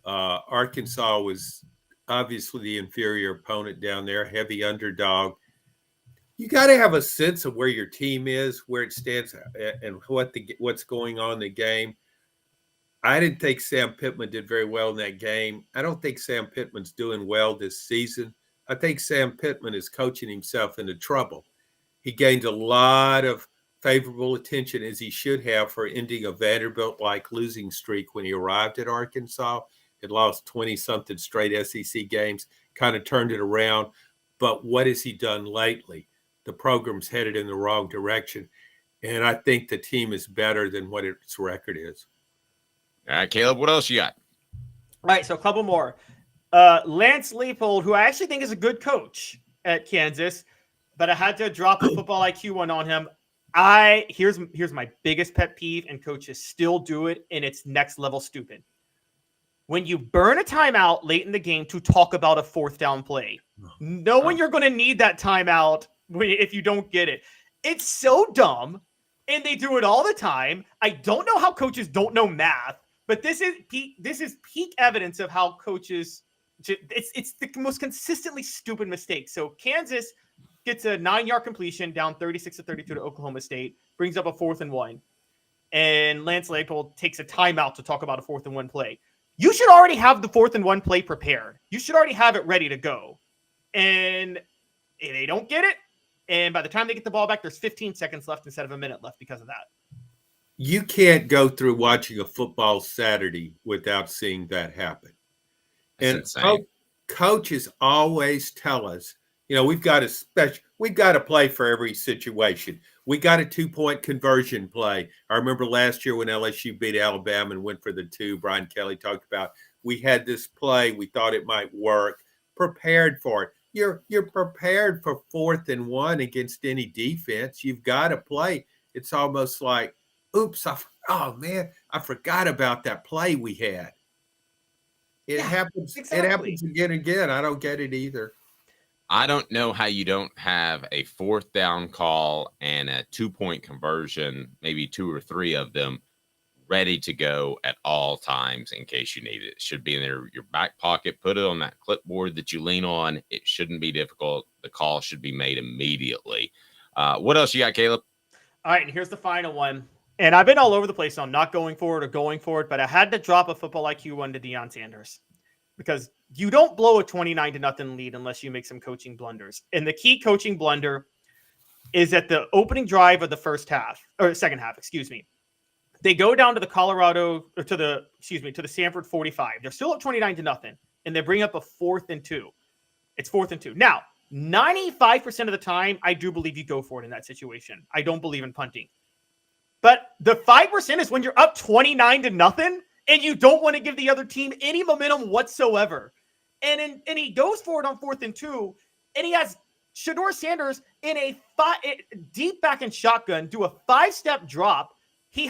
Arkansas was obviously the inferior opponent down there, heavy underdog. You got to have a sense of where your team is, where it stands, and what's going on in the game. I didn't think Sam Pittman did very well in that game. I don't think Sam Pittman's doing well this season. I think Sam Pittman is coaching himself into trouble. He gained a lot of favorable attention, as he should have, for ending a Vanderbilt-like losing streak when he arrived at Arkansas. Had lost 20-something straight SEC games, kind of turned it around. But what has he done lately? The program's headed in the wrong direction, and I think the team is better than what its record is. All right, Caleb, what else you got? All right, so a couple more. Lance Leipold, who I actually think is a good coach at Kansas, but I had to drop a football IQ one on him. Here's my biggest pet peeve, and coaches still do it, and it's next level stupid. When you burn a timeout late in the game to talk about a 4th down play, knowing you're going to need that timeout if you don't get it, it's so dumb, and they do it all the time. I don't know how coaches don't know math, but this is peak evidence of how coaches. It's the most consistently stupid mistake. So Kansas gets a 9-yard completion down 36-32 to Oklahoma State, brings up a 4th and 1, and Lance Leipold takes a timeout to talk about a 4th and 1 play. You should already have the 4th and 1 play prepared. You should already have it ready to go. And they don't get it. And by the time they get the ball back, there's 15 seconds left instead of a minute left because of that. You can't go through watching a football Saturday without seeing that happen. That's and coaches always tell us, we've got to play for every situation. We got a 2-point conversion play. I remember last year when LSU beat Alabama and went for the 2, Brian Kelly talked about, we had this play. We thought it might work. Prepared for it. You're prepared for 4th and 1 against any defense. You've got to play. It's almost like, oops, I forgot about that play we had. It happens. Exactly. It happens again and again. I don't get it either. I don't know how you don't have a 4th down call and a 2-point conversion, maybe 2 or 3 of them, ready to go at all times in case you need it. It should be in your back pocket. Put it on that clipboard that you lean on. It shouldn't be difficult. The call should be made immediately. What else you got, Caleb? All right, and here's the final one. And I've been all over the place on not going for it or going for it, but I had to drop a football IQ one to Deion Sanders because you don't blow a 29-0 lead unless you make some coaching blunders. And the key coaching blunder is at the opening drive of the second half, excuse me. They go down to the Sanford 45. They're still up 29-0, and they bring up a 4th and 2. It's 4th and 2. Now, 95% of the time, I do believe you go for it in that situation. I don't believe in punting. But the 5% is when you're up 29-0 and you don't want to give the other team any momentum whatsoever. And he goes for it on 4th and 2, and he has Shedeur Sanders in a deep back in shotgun, do a 5-step drop. He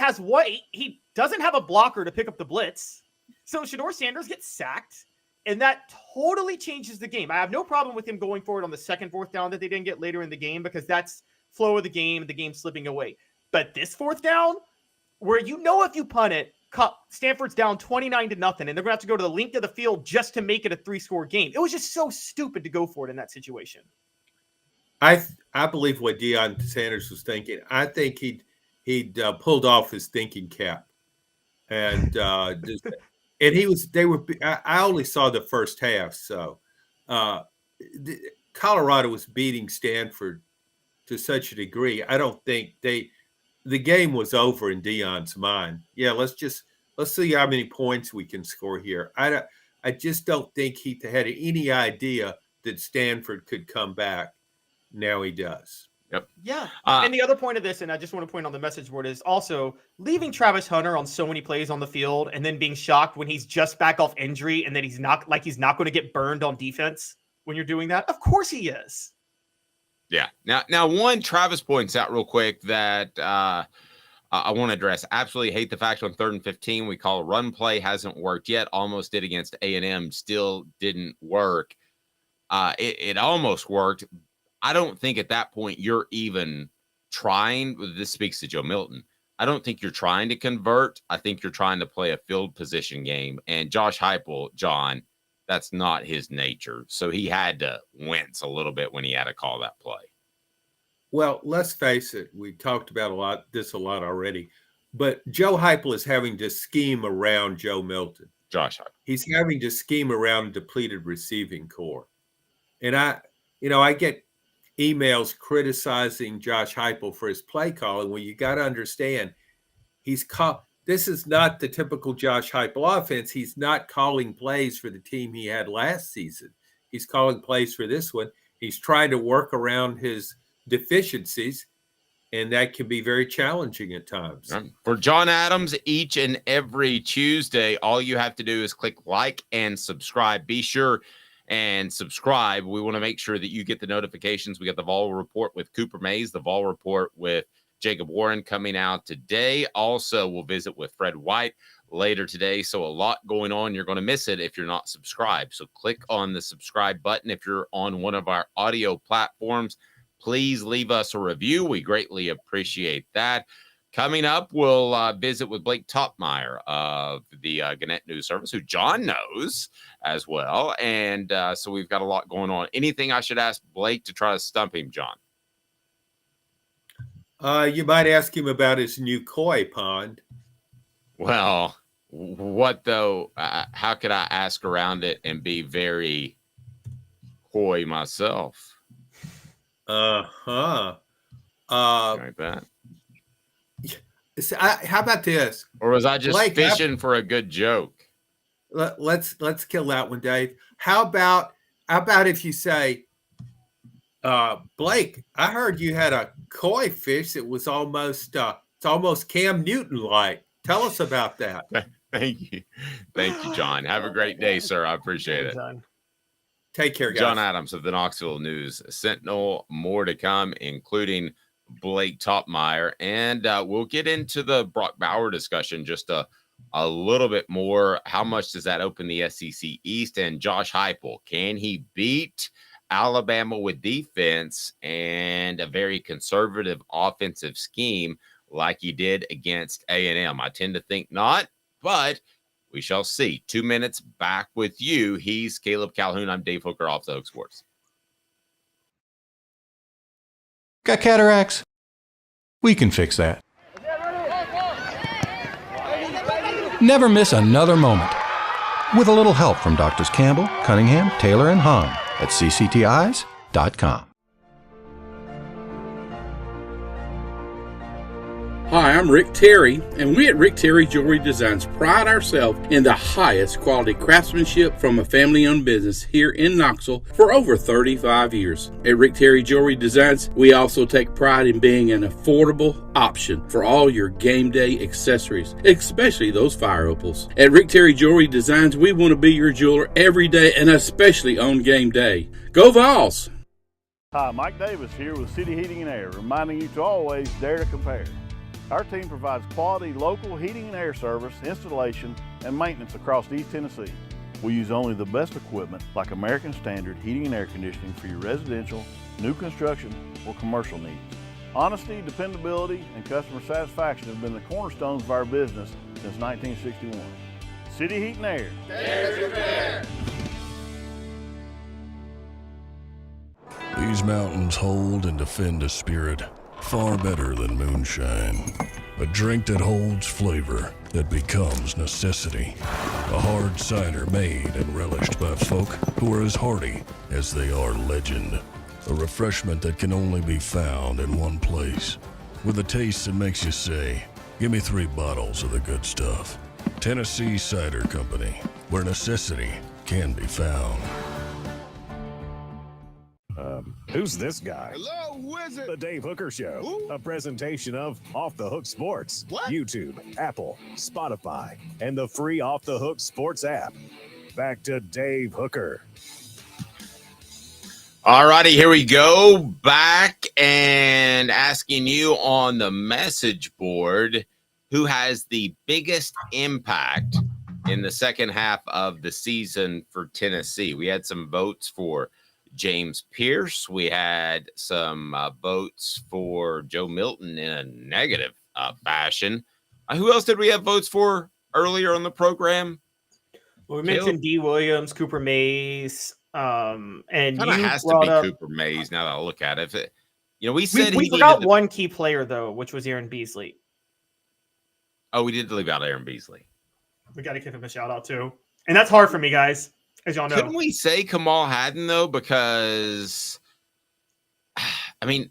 doesn't have a blocker to pick up the blitz. So Shedeur Sanders gets sacked, and that totally changes the game. I have no problem with him going for it on the second 4th down that they didn't get later in the game because that's flow of the game slipping away. But this 4th down, where if you punt it, Stanford's down 29-0, and they're going to have to go to the length of the field just to make it a 3-score game. It was just so stupid to go for it in that situation. I believe what Deion Sanders was thinking. I think he'd pulled off his thinking cap, and I only saw the first half, so Colorado was beating Stanford to such a degree. I don't think the game was over in Deion's mind. Yeah, let's see how many points we can score here. I just don't think he had any idea that Stanford could come back. Now he does. Yep. Yeah. And the other point of this, and I just want to point on the message board, is also leaving Travis Hunter on so many plays on the field and then being shocked when he's just back off injury and that he's not going to get burned on defense when you're doing that. Of course he is. Yeah. Now, one, Travis points out real quick that I want to address. Absolutely hate the fact on 3rd and 15 we call a run play. Hasn't worked yet. Almost did against A&M. Still didn't work. It almost worked. I don't think at that point you're even trying. This speaks to Joe Milton. I don't think you're trying to convert. I think you're trying to play a field position game. And Josh Heupel, John, that's not his nature. So he had to wince a little bit when he had to call that play. Well, let's face it. We talked about a lot already. But Joe Heupel is having to scheme around Joe Milton. Josh Heupel. He's having to scheme around a depleted receiving core. And I get emails criticizing Josh Heupel for his play calling. Well, you got to understand, this is not the typical Josh Heupel offense. He's not calling plays for the team he had last season. He's calling plays for this one. He's trying to work around his deficiencies, and that can be very challenging at times. For John Adams, each and every Tuesday, all you have to do is click like and subscribe. Be sure and subscribe. We want to make sure that you get the notifications. We got the Vol Report with Cooper Mays, the Vol Report with Jacob Warren coming out today. Also, we'll visit with Fred White later today. So a lot going on. You're going to miss it if you're not subscribed. So click on the subscribe button. If you're on one of our audio platforms, please leave us a review. We greatly appreciate that. Coming up, we'll visit with Blake Toppmeyer of the Gannett News Service, who John knows as well. And so we've got a lot going on. Anything I should ask Blake to try to stump him, John? You might ask him about his new koi pond. Well, what though? How could I ask around it and be very coy myself? Like that. How about this? Or was I just Blake, fishing for a good joke? Let's kill that one, Dave. How about if you say, Blake, I heard you had a koi fish that was almost it's almost Cam Newton-like. Tell us about that. Thank you, John. Have a great day, sir. I appreciate it. Take care, guys. John Adams of the Knoxville News Sentinel. More to come, including Blake Toppmeyer. And we'll get into the Brock Bauer discussion just a little bit more. How much does that open the SEC East? And Josh Heupel, can he beat Alabama with defense and a very conservative offensive scheme like he did against A&M? I tend to think not, but we shall see. 2 minutes back with you. He's Caleb Calhoun. I'm Dave Hooker off the Hook Sports. Got cataracts? We can fix that. Never miss another moment. With a little help from Doctors Campbell, Cunningham, Taylor, and Hahn at cctis.com. Hi, I'm Rick Terry, and we at Rick Terry Jewelry Designs pride ourselves in the highest quality craftsmanship from a family-owned business here in Knoxville for over 35 years. At Rick Terry Jewelry Designs, we also take pride in being an affordable option for all your game day accessories, especially those fire opals. At Rick Terry Jewelry Designs, we want to be your jeweler every day and especially on game day. Go Vols! Hi, Mike Davis here with City Heating and Air, reminding you to always dare to compare. Our team provides quality local heating and air service, installation, and maintenance across East Tennessee. We use only the best equipment like American Standard heating and air conditioning for your residential, new construction, or commercial needs. Honesty, dependability, and customer satisfaction have been the cornerstones of our business since 1961. City Heat and Air. Dare to compare. These mountains hold and defend a spirit far better than moonshine. A drink that holds flavor, that becomes necessity. A hard cider made and relished by folk who are as hearty as they are legend. A refreshment that can only be found in one place, with a taste that makes you say, give me 3 bottles of the good stuff. Tennessee Cider Company, where necessity can be found. Who's this guy? Hello, who is it? The Dave Hooker Show, Who? a presentation of Off the Hook Sports, YouTube, Apple, Spotify, and the free Off the Hook Sports app. Back to Dave Hooker. All righty, here we go. Back and asking you on the message board, who has the biggest impact in the second half of the season for Tennessee? We had some votes for James Pearce. We had some votes for Joe Milton in a negative fashion. Who else did we have votes for earlier on the program? Well, we mentioned Dee Williams, Cooper Mays, and kind of has to be Cooper mays now that I look at it. We said we forgot one key player though, which was Aaron Beasley. Oh, we did leave out Aaron Beasley. We got to give him a shout out too, and that's hard for me, guys. As y'all know. Couldn't we say Kamal Haddon, though? Because, I mean,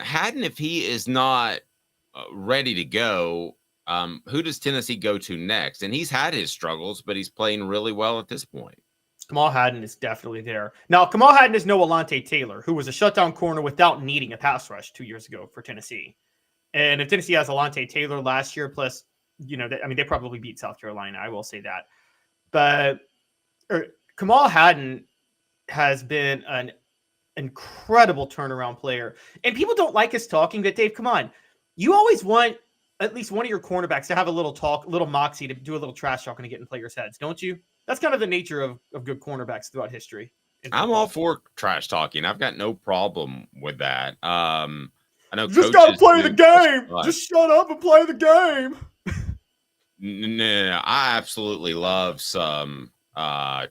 Haddon, if he is not ready to go, who does Tennessee go to next? And he's had his struggles, but he's playing really well at this point. Kamal Haddon is definitely there. Now, Kamal Haddon is no Alante Taylor, who was a shutdown corner without needing a pass rush 2 years ago for Tennessee. And if Tennessee has Alante Taylor last year, plus, they probably beat South Carolina. I will say that. But Kamal Haddon has been an incredible turnaround player. And people don't like us talking, but Dave, come on. You always want at least one of your cornerbacks to have a little talk, little moxie, to do a little trash talking to get in players' heads, don't you? That's kind of the nature of good cornerbacks throughout history. I'm all for trash talking. I've got no problem with that. I know you just got to play the game. Just shut up and play the game. No. I absolutely love some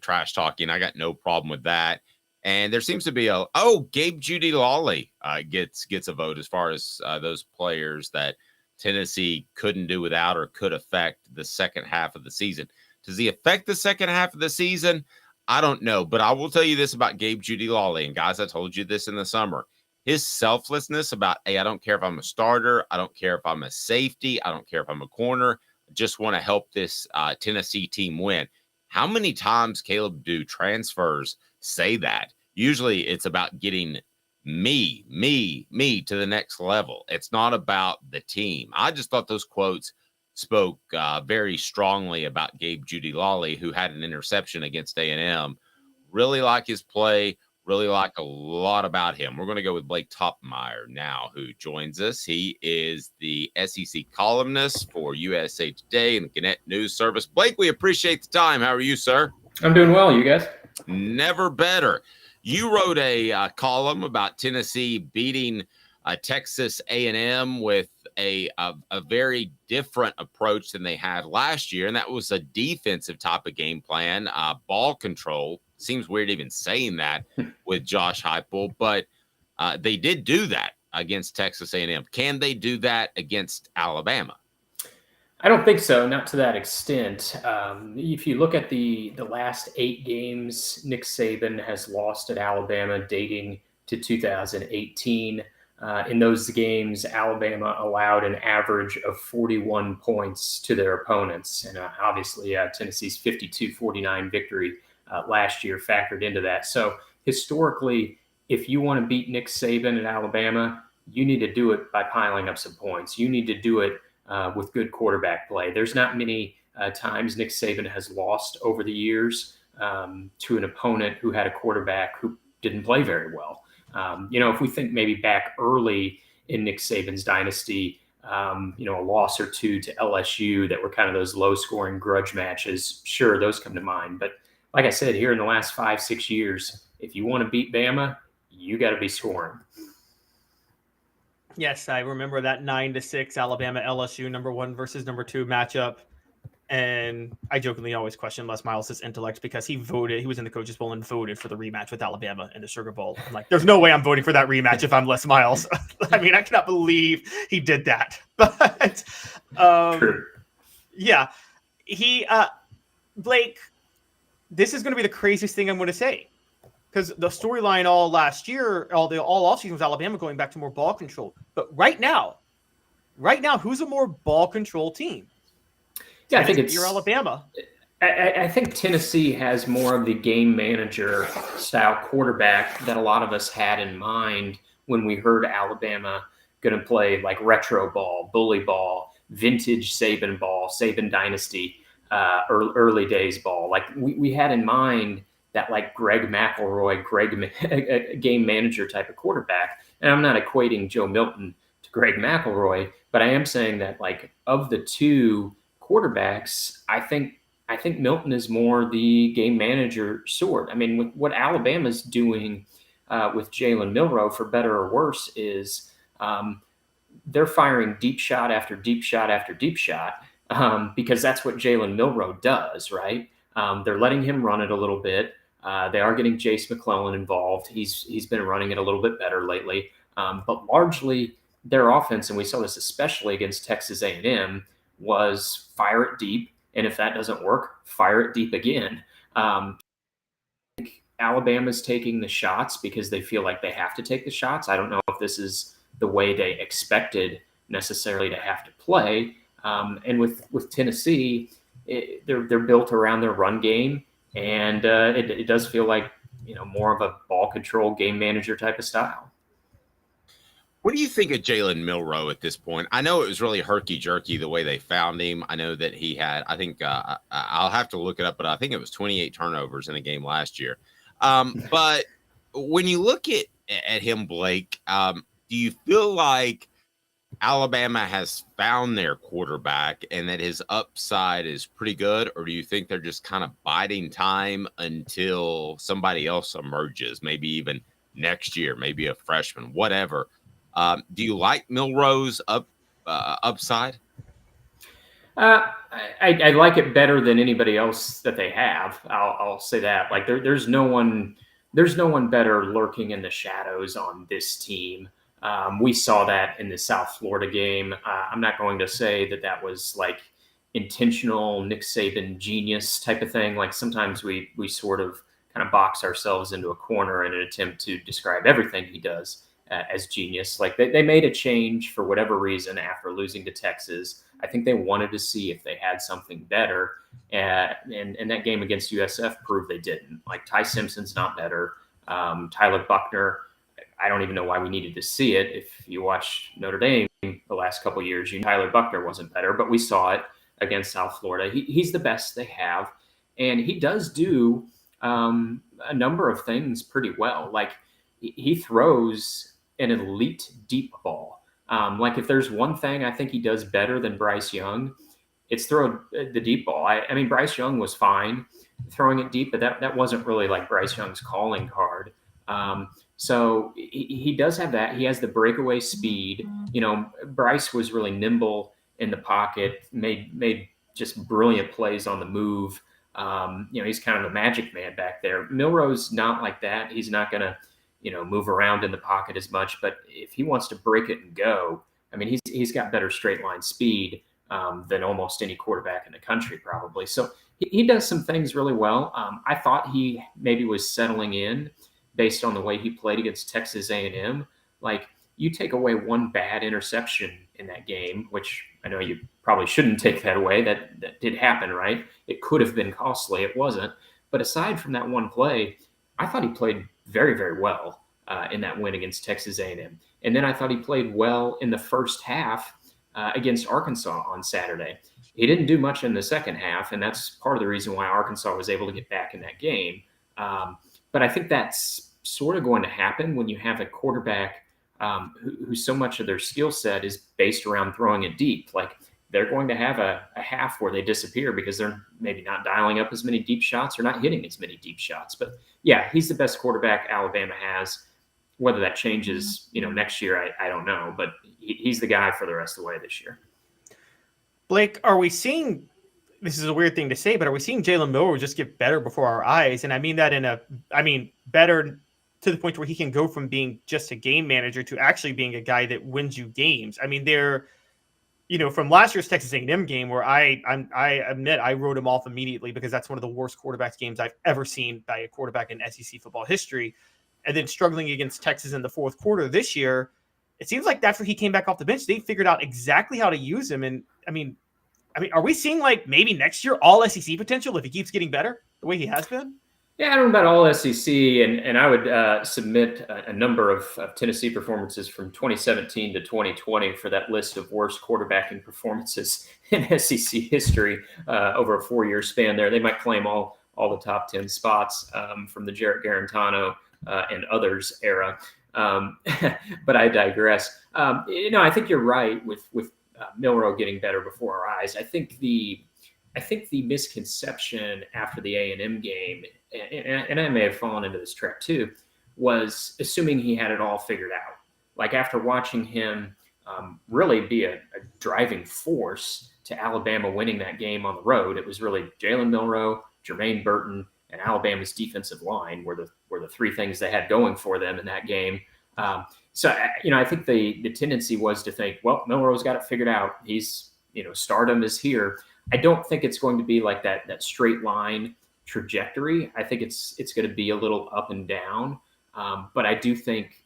trash talking. I got no problem with that. And there seems to be Gabe Judy Lawley gets a vote as far as those players that Tennessee couldn't do without or could affect the second half of the season. Does he affect the second half of the season? I don't know, but I will tell you this about Gabe Judy Lawley. And guys, I told you this in the summer. His selflessness about, hey, I don't care if I'm a starter. I don't care if I'm a safety. I don't care if I'm a corner. I just want to help this Tennessee team win. How many times, Caleb, do transfers say that? Usually it's about getting me to the next level. It's not about the team. I just thought those quotes spoke very strongly about Gabe Judy Lawley, who had an interception against A&M. Really like his play. Really like a lot about him. We're going to go with Blake Toppmeyer now, who joins us. He is the SEC columnist for USA Today and the Gannett News Service. Blake, we appreciate the time. How are you, sir? I'm doing well. You guys? Never better. You wrote a column about Tennessee beating Texas A&M with a very different approach than they had last year, and that was a defensive type of game plan, ball control. Seems weird even saying that with Josh Heupel, but they did do that against Texas A&M. Can they do that against Alabama? I don't think so, not to that extent. If you look at the last 8 games Nick Saban has lost at Alabama dating to 2018, in those games, Alabama allowed an average of 41 points to their opponents. And obviously, Tennessee's 52-49 victory last year factored into that. So historically, if you want to beat Nick Saban at Alabama, you need to do it by piling up some points. You need to do it with good quarterback play. There's not many times Nick Saban has lost over the years to an opponent who had a quarterback who didn't play very well. If we think maybe back early in Nick Saban's dynasty, a loss or two to LSU that were kind of those low-scoring grudge matches, sure, those come to mind. But like I said, here in the last 5-6 years, if you want to beat Bama, you got to be scoring. Yes, I remember that 9-6 Alabama LSU number 1 versus number 2 matchup. And I jokingly always question Les Miles' intellect because he was in the Coaches Bowl and voted for the rematch with Alabama in the Sugar Bowl. I'm like, there's no way I'm voting for that rematch if I'm Les Miles. I mean, I cannot believe he did that. But yeah, Blake, this is going to be the craziest thing I'm going to say. Because the storyline all last year, all offseason was Alabama going back to more ball control. But right now, who's a more ball control team? Yeah, I think it's Alabama. I think Tennessee has more of the game manager style quarterback that a lot of us had in mind when we heard Alabama going to play like retro ball, bully ball, vintage Saban ball, Saban dynasty, early days ball. Like we had in mind that like Greg McElroy, game manager type of quarterback. And I'm not equating Joe Milton to Greg McElroy, but I am saying that like of the two quarterbacks, I think Milton is more the game manager sort. I mean, with what Alabama's doing with Jalen Milroe, for better or worse, is they're firing deep shot after deep shot after deep shot because that's what Jalen Milroe does, right? They're letting him run it a little bit. They are getting Jace McClellan involved. He's been running it a little bit better lately. But largely their offense, and we saw this especially against Texas A&M, was fire it deep. And if that doesn't work, fire it deep again. Alabama's taking the shots because they feel like they have to take the shots. I don't know if this is the way they expected necessarily to have to play. And with Tennessee, they're built around their run game. And it does feel like, more of a ball control game manager type of style. What do you think of Jalen Milroe at this point? I know it was really herky-jerky the way they found him. I know that he had, I think, I'll have to look it up, but I think it was 28 turnovers in a game last year. But when you look at him, Blake, do you feel like Alabama has found their quarterback and that his upside is pretty good? Or do you think they're just kind of biding time until somebody else emerges, maybe even next year, maybe a freshman, whatever? Do you like Milroe's upside? I like it better than anybody else that they have. I'll say that. Like there's no one better lurking in the shadows on this team. We saw that in the South Florida game. I'm not going to say that was like intentional Nick Saban genius type of thing. Like sometimes we sort of kind of box ourselves into a corner in an attempt to describe everything he does as genius. Like they made a change for whatever reason after losing to Texas. I think they wanted to see if they had something better. And that game against USF proved they didn't. Like Ty Simpson's not better. Tyler Buckner, I don't even know why we needed to see it. If you watch Notre Dame the last couple of years, Tyler Buckner wasn't better, but we saw it against South Florida. He's the best they have. And he does do a number of things pretty well. Like he throws an elite deep ball. Like if there's one thing I think he does better than Bryce Young, it's throw the deep ball. I mean, Bryce Young was fine throwing it deep, but that wasn't really like Bryce Young's calling card. So he does have that. He has the breakaway speed. Bryce was really nimble in the pocket, made just brilliant plays on the move. He's kind of a magic man back there. Milroe's not like that. He's not going to, move around in the pocket as much. But if he wants to break it and go, I mean, he's got better straight line speed. than almost any quarterback in the country, probably. So he does some things really well. I thought he maybe was settling in based on the way he played against Texas A&M. Like, you take away one bad interception in that game, which I know you probably shouldn't take that away. That did happen, right? It could have been costly. It wasn't. But aside from that one play, I thought he played very, very well in that win against Texas A&M. And then I thought he played well in the first half against Arkansas on Saturday. He didn't do much in the second half, and that's part of the reason why Arkansas was able to get back in that game. But I think that's sort of going to happen when you have a quarterback who so much of their skill set is based around throwing it deep. Like, they're going to have a half where they disappear because they're maybe not dialing up as many deep shots or not hitting as many deep shots. But yeah, he's the best quarterback Alabama has. Whether that changes, next year, I don't know. But he's the guy for the rest of the way this year. Blake, are we seeing, this is a weird thing to say, but are we seeing Jalen Milroe just get better before our eyes? And I mean that better to the point where he can go from being just a game manager to actually being a guy that wins you games. I mean, from last year's Texas A&M game where I admit I wrote him off immediately because that's one of the worst quarterbacks games I've ever seen by a quarterback in SEC football history. And then struggling against Texas in the fourth quarter this year, it seems like after he came back off the bench, they figured out exactly how to use him. And I mean, are we seeing like maybe next year all SEC potential if he keeps getting better the way he has been? Yeah, I don't know about all SEC, and I would submit a number of Tennessee performances from 2017 to 2020 for that list of worst quarterbacking performances in SEC history over a 4-year span there. They might claim all the top 10 spots from the Jarrett Garantano and others era. But I digress. I think you're right with Milroe getting better before our eyes. I think the misconception after the A&M game, and I may have fallen into this trap too, was assuming he had it all figured out. Like, after watching him really be a driving force to Alabama winning that game on the road, it was really Jalen Milroe, Jermaine Burton, and Alabama's defensive line were the three things they had going for them in that game. So I think the tendency was to think, well, Milroe's got it figured out. He's, stardom is here. I don't think it's going to be like that straight line trajectory. I think it's going to be a little up and down. But I do think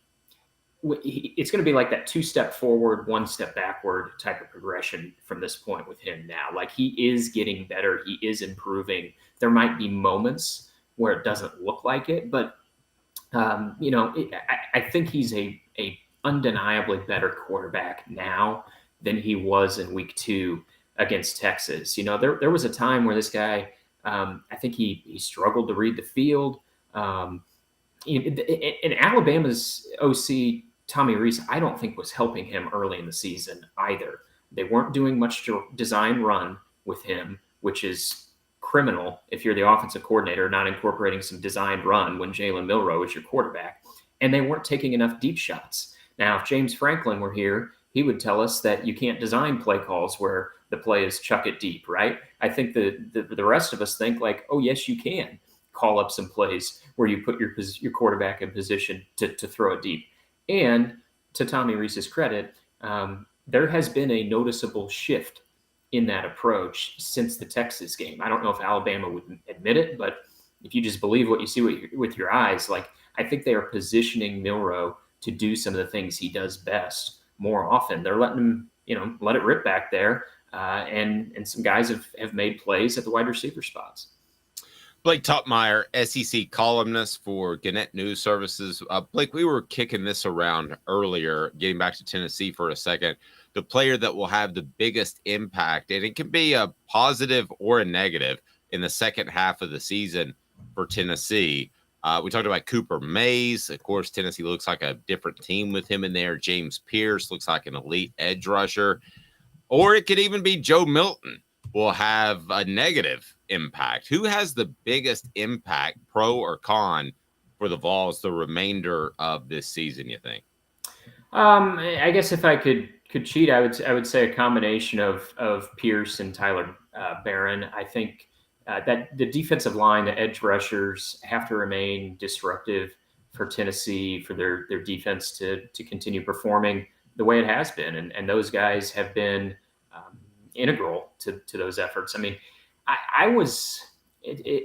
it's going to be like that 2-step forward, 1-step backward type of progression from this point with him now. Like, he is getting better. He is improving. There might be moments where it doesn't look like it, but I think he's a undeniably better quarterback now than he was in week 2 against Texas. There was a time where this guy, I think he struggled to read the field. And Alabama's OC, Tommy Rees, I don't think was helping him early in the season either. They weren't doing much design run with him, which is criminal if you're the offensive coordinator, not incorporating some designed run when Jalen Milroe is your quarterback. And they weren't taking enough deep shots. Now, if James Franklin were here, he would tell us that you can't design play calls where the play is chuck it deep, right? I think the rest of us think like, oh, yes, you can call up some plays where you put your quarterback in position to throw it deep. And to Tommy Rees's credit, there has been a noticeable shift in that approach since the Texas game. I don't know if Alabama would admit it, but if you just believe what you see with your eyes, like, I think they are positioning Milroe to do some of the things he does best more often. They're letting him, let it rip back there. And some guys have made plays at the wide receiver spots. Blake Toppmeyer, SEC columnist for Gannett News Services. Blake, we were kicking this around earlier, getting back to Tennessee for a second. The player that will have the biggest impact, and it can be a positive or a negative in the second half of the season for Tennessee. We talked about Cooper Mays. Of course, Tennessee looks like a different team with him in there. James Pearce looks like an elite edge rusher. Or it could even be Joe Milton will have a negative impact. Who has the biggest impact, pro or con, for the Vols the remainder of this season, you think? I guess if I could cheat, I would say a combination of Pierce and Tyler Barron. I think that the defensive line, the edge rushers, have to remain disruptive for Tennessee, for their defense to continue performing the way it has been. And those guys have been integral to those efforts. I mean, I was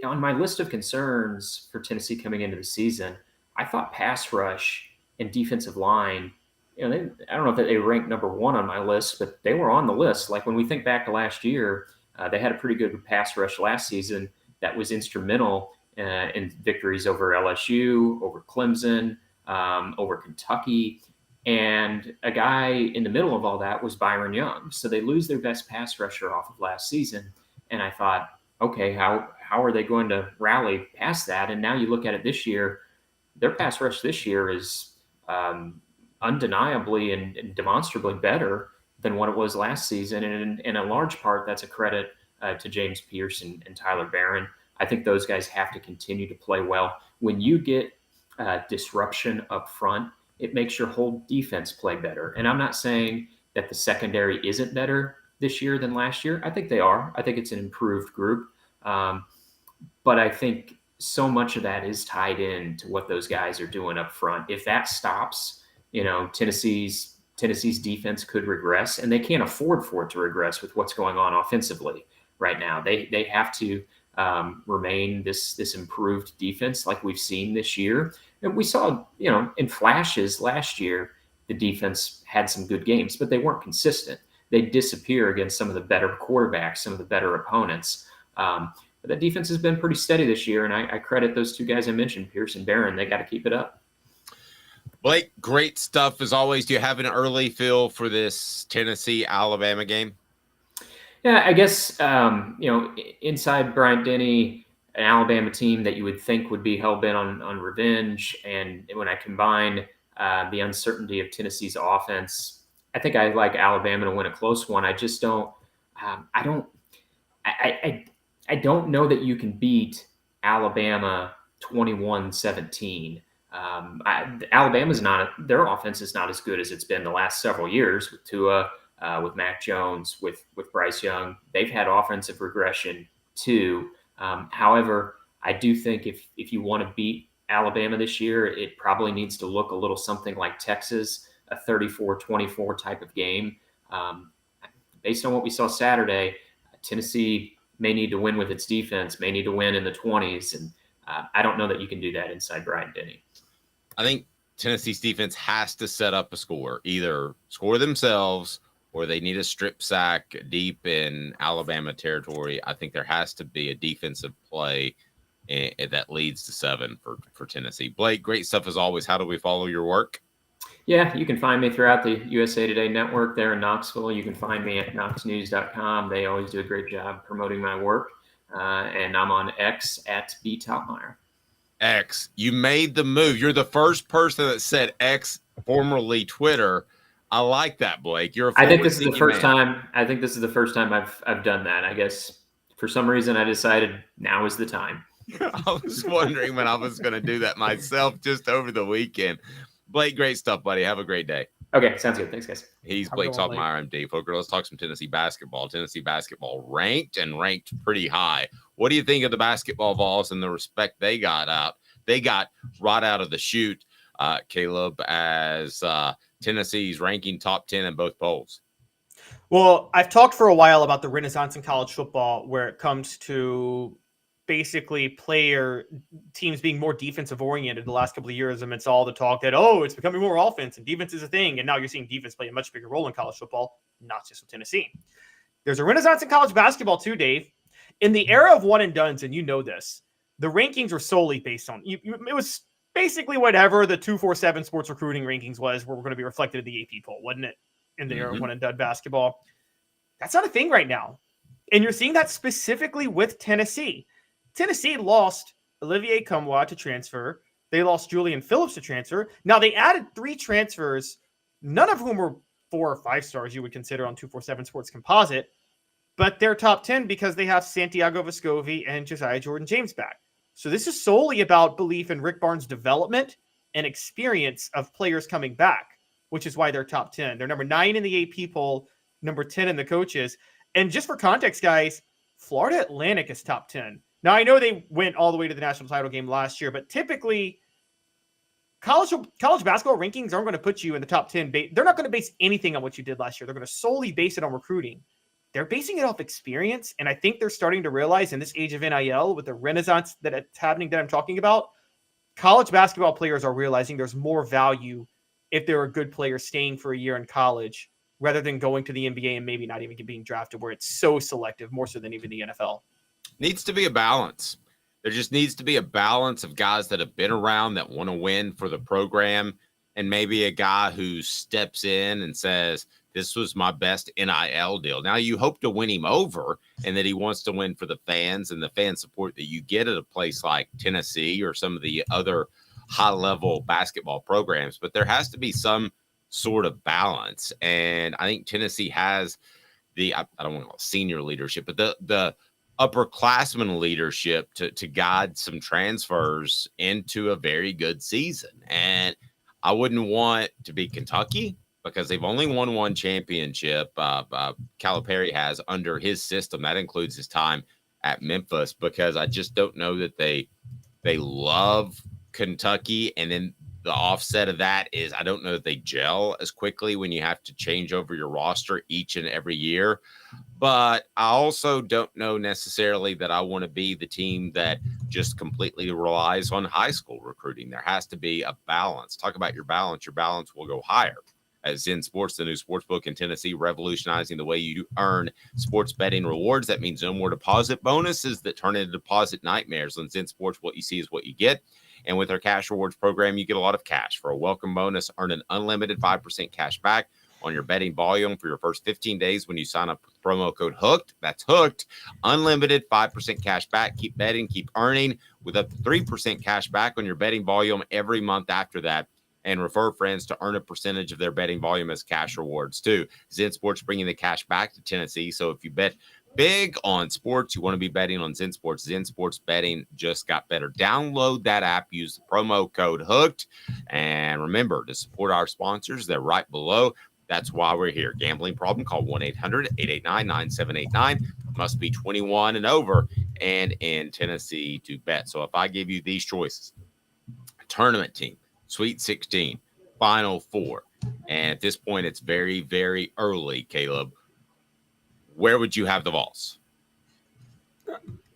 on my list of concerns for Tennessee coming into the season. I thought pass rush and defensive line, I don't know if they ranked number one on my list, but they were on the list. Like when we think back to last year, they had a pretty good pass rush last season that was instrumental in victories over LSU, over Clemson, over Kentucky. And a guy in the middle of all that was Byron Young. So they lose their best pass rusher off of last season. And I thought, okay, how are they going to rally past that? And now you look at it this year, their pass rush this year is undeniably and demonstrably better than what it was last season. And in a large part, that's a credit to James Pearce and Tyler Barron. I think those guys have to continue to play well. When you get disruption up front, it makes your whole defense play better. And I'm not saying that the secondary isn't better this year than last year. I think they are. I think it's an improved group. But I think so much of that is tied in to what those guys are doing up front. If that stops, Tennessee's defense could regress, and they can't afford for it to regress with what's going on offensively right now. They have to remain this improved defense like we've seen this year. And we saw, in flashes last year, the defense had some good games, but they weren't consistent. They disappear against some of the better quarterbacks, some of the better opponents. But that defense has been pretty steady this year, and I credit those two guys I mentioned, Pearce and Barron. They got to keep it up. Blake, great stuff as always. Do you have an early feel for this Tennessee-Alabama game? Yeah, I guess, inside Bryant-Denny, an Alabama team that you would think would be hell-bent on revenge, and when I combine the uncertainty of Tennessee's offense, I think I like Alabama to win a close one. I just don't I don't know that you can beat Alabama 21-17. Alabama's their offense is not as good as it's been the last several years with Tua, with Mac Jones, with Bryce Young. They've had offensive regression too. However, I do think if you want to beat Alabama this year, it probably needs to look a little something like Texas, a 34-24 type of game. Based on what we saw Saturday, Tennessee may need to win with its defense, may need to win in the 20s. And I don't know that you can do that inside Bryant-Denny. I think Tennessee's defense has to set up a score, either score themselves or they need a strip sack deep in Alabama territory. I think there has to be a defensive play that leads to 7 for Tennessee. Blake, great stuff as always. How do we follow your work? Yeah, you can find me throughout the USA Today network there in Knoxville. You can find me at knoxnews.com. They always do a great job promoting my work. And I'm on X at @btoppmeyer. X, you made the move. You're the first person that said X, formerly Twitter. I like that, Blake. I think this is the first time. I think this is the first time I've done that. I guess for some reason I decided now is the time. I was wondering when I was going to do that myself just over the weekend. Blake, great stuff, buddy. Have a great day. Okay, sounds good. Thanks, guys. He's Blake Toppmeyer. I'm Dave Hooker. Let's talk some Tennessee basketball. Tennessee basketball ranked pretty high. What do you think of the basketball Vols and the respect they got out? They got right out of the chute, Caleb, as Tennessee's ranking top 10 in both polls. Well, I've talked for a while about the renaissance in college football where it comes to basically player teams being more defensive oriented the last couple of years amidst all the talk that, it's becoming more offense and defense is a thing. And now you're seeing defense play a much bigger role in college football, not just with Tennessee. There's a renaissance in college basketball too, Dave. In the era of one and dones, and you know this, the rankings were solely based on, it was basically whatever the 247 sports recruiting rankings was, where we're going to be reflected in the AP poll, wasn't it? In the era of one and done basketball. That's not a thing right now. And you're seeing that specifically with Tennessee. Tennessee lost Olivier Cumwa to transfer. They lost Julian Phillips to transfer. Now, they added 3 transfers, none of whom were 4 or 5 stars you would consider on 247 Sports Composite, but they're top 10 because they have Santiago Vescovi and Josiah Jordan-James back. So this is solely about belief in Rick Barnes' development and experience of players coming back, which is why they're top 10. They're number 9 in the AP poll, number 10 in the coaches. And just for context, guys, Florida Atlantic is top 10. Now, I know they went all the way to the national title game last year, but typically college basketball rankings aren't going to put you in the top 10. They're not going to base anything on what you did last year. They're going to solely base it on recruiting. they're basing it off experience. And I think they're starting to realize in this age of NIL, with the renaissance that it's happening that I'm talking about, college basketball players are realizing there's more value if they're a good player staying for a year in college rather than going to the NBA and maybe not even being drafted, where it's so selective, more so than even the NFL. Needs to be a balance. There just needs to be a balance of guys that have been around that want to win for the program, and maybe a guy who steps in and says, this was my best NIL deal. Now you hope to win him over and that he wants to win for the fans and the fan support that you get at a place like Tennessee or some of the other high-level basketball programs. But there has to be some sort of balance. And I think Tennessee has I don't want to call it senior leadership, but the upperclassmen leadership to guide some transfers into a very good season. And I wouldn't want to be Kentucky, because they've only won one championship. Calipari has under his system. That includes his time at Memphis, because I just don't know that they love Kentucky. And then the offset of that is I don't know that they gel as quickly when you have to change over your roster each and every year. But I also don't know necessarily that I want to be the team that just completely relies on high school recruiting. There has to be a balance. Talk about your balance. Your balance will go higher. As Zen Sports, the new sportsbook in Tennessee, revolutionizing the way you earn sports betting rewards. That means no more deposit bonuses that turn into deposit nightmares. On Zen Sports, what you see is what you get. And with our cash rewards program, you get a lot of cash. For a welcome bonus, earn an unlimited 5% cash back on your betting volume for your first 15 days when you sign up with promo code HOOKED. That's HOOKED. Unlimited 5% cash back. Keep betting, keep earning with up to 3% cash back on your betting volume every month after that. And refer friends to earn a percentage of their betting volume as cash rewards too. Zen Sports bringing the cash back to Tennessee. So if you bet big on sports, you want to be betting on Zen Sports. Zen Sports betting just got better. Download that app. Use the promo code HOOKED. And remember to support our sponsors. They're right below. That's why we're here. Gambling problem? Call 1-800-889-9789. Must be 21 and over and in Tennessee to bet. So if I give you these choices, tournament team, Sweet 16, Final Four. And at this point, it's very, very early, Caleb. Where would you have the Vols?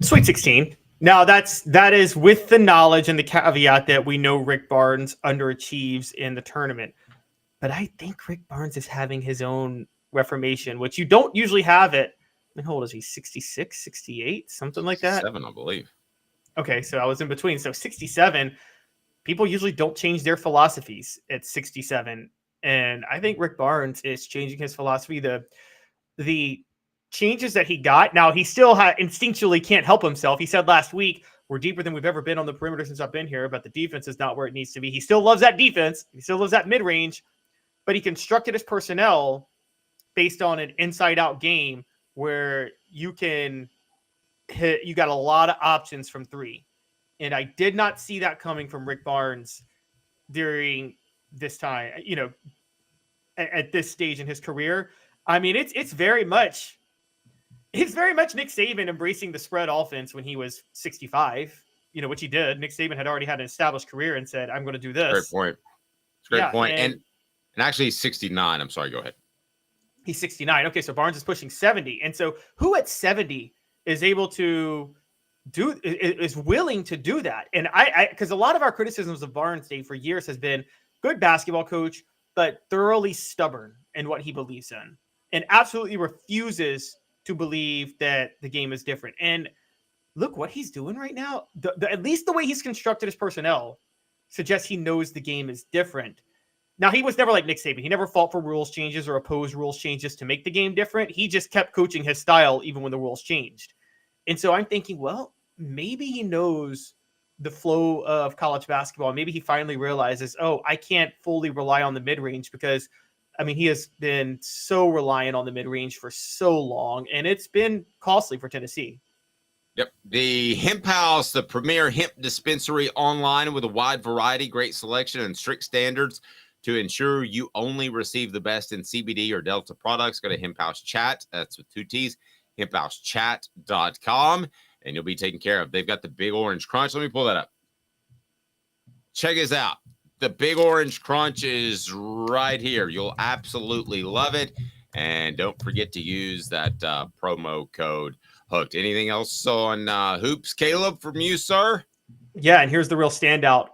Sweet 16. Now, that is with the knowledge and the caveat that we know Rick Barnes underachieves in the tournament. But I think Rick Barnes is having his own reformation, which you don't usually have it. How old is he? 66, 68, something like that? 7, I believe. Okay, so I was in between. So 67. People usually don't change their philosophies at 67. And I think Rick Barnes is changing his philosophy. The changes that he got, now he still instinctually can't help himself. He said last week, we're deeper than we've ever been on the perimeter since I've been here, but the defense is not where it needs to be. He still loves that defense. He still loves that mid-range, but he constructed his personnel based on an inside-out game where you got a lot of options from three. And I did not see that coming from Rick Barnes during this time, at this stage in his career. I mean, it's very much Nick Saban embracing the spread offense when he was 65, which he did. Nick Saban had already had an established career and said, I'm going to do this. Great point. It's a great point. And actually he's 69. I'm sorry, go ahead. He's 69. Okay, so Barnes is pushing 70. And so who at 70 is able to is willing to do that? And because a lot of our criticisms of Barnes, Dave, for years has been good basketball coach, but thoroughly stubborn in what he believes in and absolutely refuses to believe that the game is different. And look what he's doing right now. At least the way he's constructed his personnel suggests he knows the game is different. Now, he was never like Nick Saban. He never fought for rules changes or opposed rules changes to make the game different. He just kept coaching his style even when the rules changed. And so I'm thinking, well, maybe he knows the flow of college basketball. Maybe he finally realizes, I can't fully rely on the mid-range because, he has been so reliant on the mid-range for so long, and it's been costly for Tennessee. Yep. The Hemp House, the premier hemp dispensary online with a wide variety, great selection, and strict standards to ensure you only receive the best in CBD or Delta products. Go to Hemp House Chat. That's with 2 T's, hemphousechat.com, and you'll be taken care of. They've got the Big Orange Crunch. Let me pull that up. Check this out. The Big Orange Crunch is right here. You'll absolutely love it. And don't forget to use that promo code Hooked. Anything else on hoops, Caleb, from you, sir? Yeah, and here's the real standout.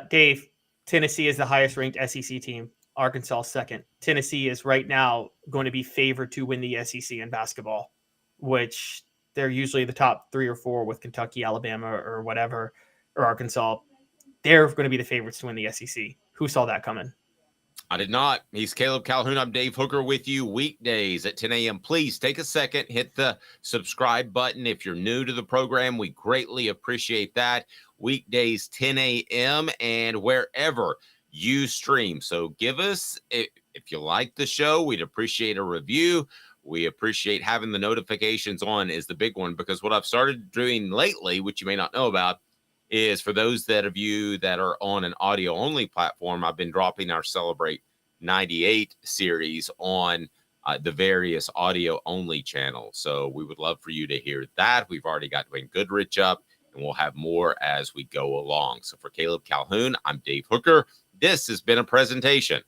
Dave, Tennessee is the highest ranked SEC team. Arkansas second. Tennessee is right now going to be favored to win the SEC in basketball, which they're usually the top 3 or 4 with Kentucky, Alabama, or whatever, or Arkansas. They're going to be the favorites to win the SEC. Who saw that coming? I did not. He's Caleb Calhoun. I'm Dave Hooker with you weekdays at 10 a.m. Please take a second, hit the subscribe button. If you're new to the program, we greatly appreciate that. Weekdays, 10 a.m. and wherever you stream. So give us, if you like the show, we'd appreciate a review. We appreciate having the notifications on is the big one, because what I've started doing lately, which you may not know about, is for those of you that are on an audio-only platform, I've been dropping our Celebrate 98 series on the various audio-only channels. So we would love for you to hear that. We've already got Dwayne Goodrich up, and we'll have more as we go along. So for Caleb Calhoun, I'm Dave Hooker. This has been a presentation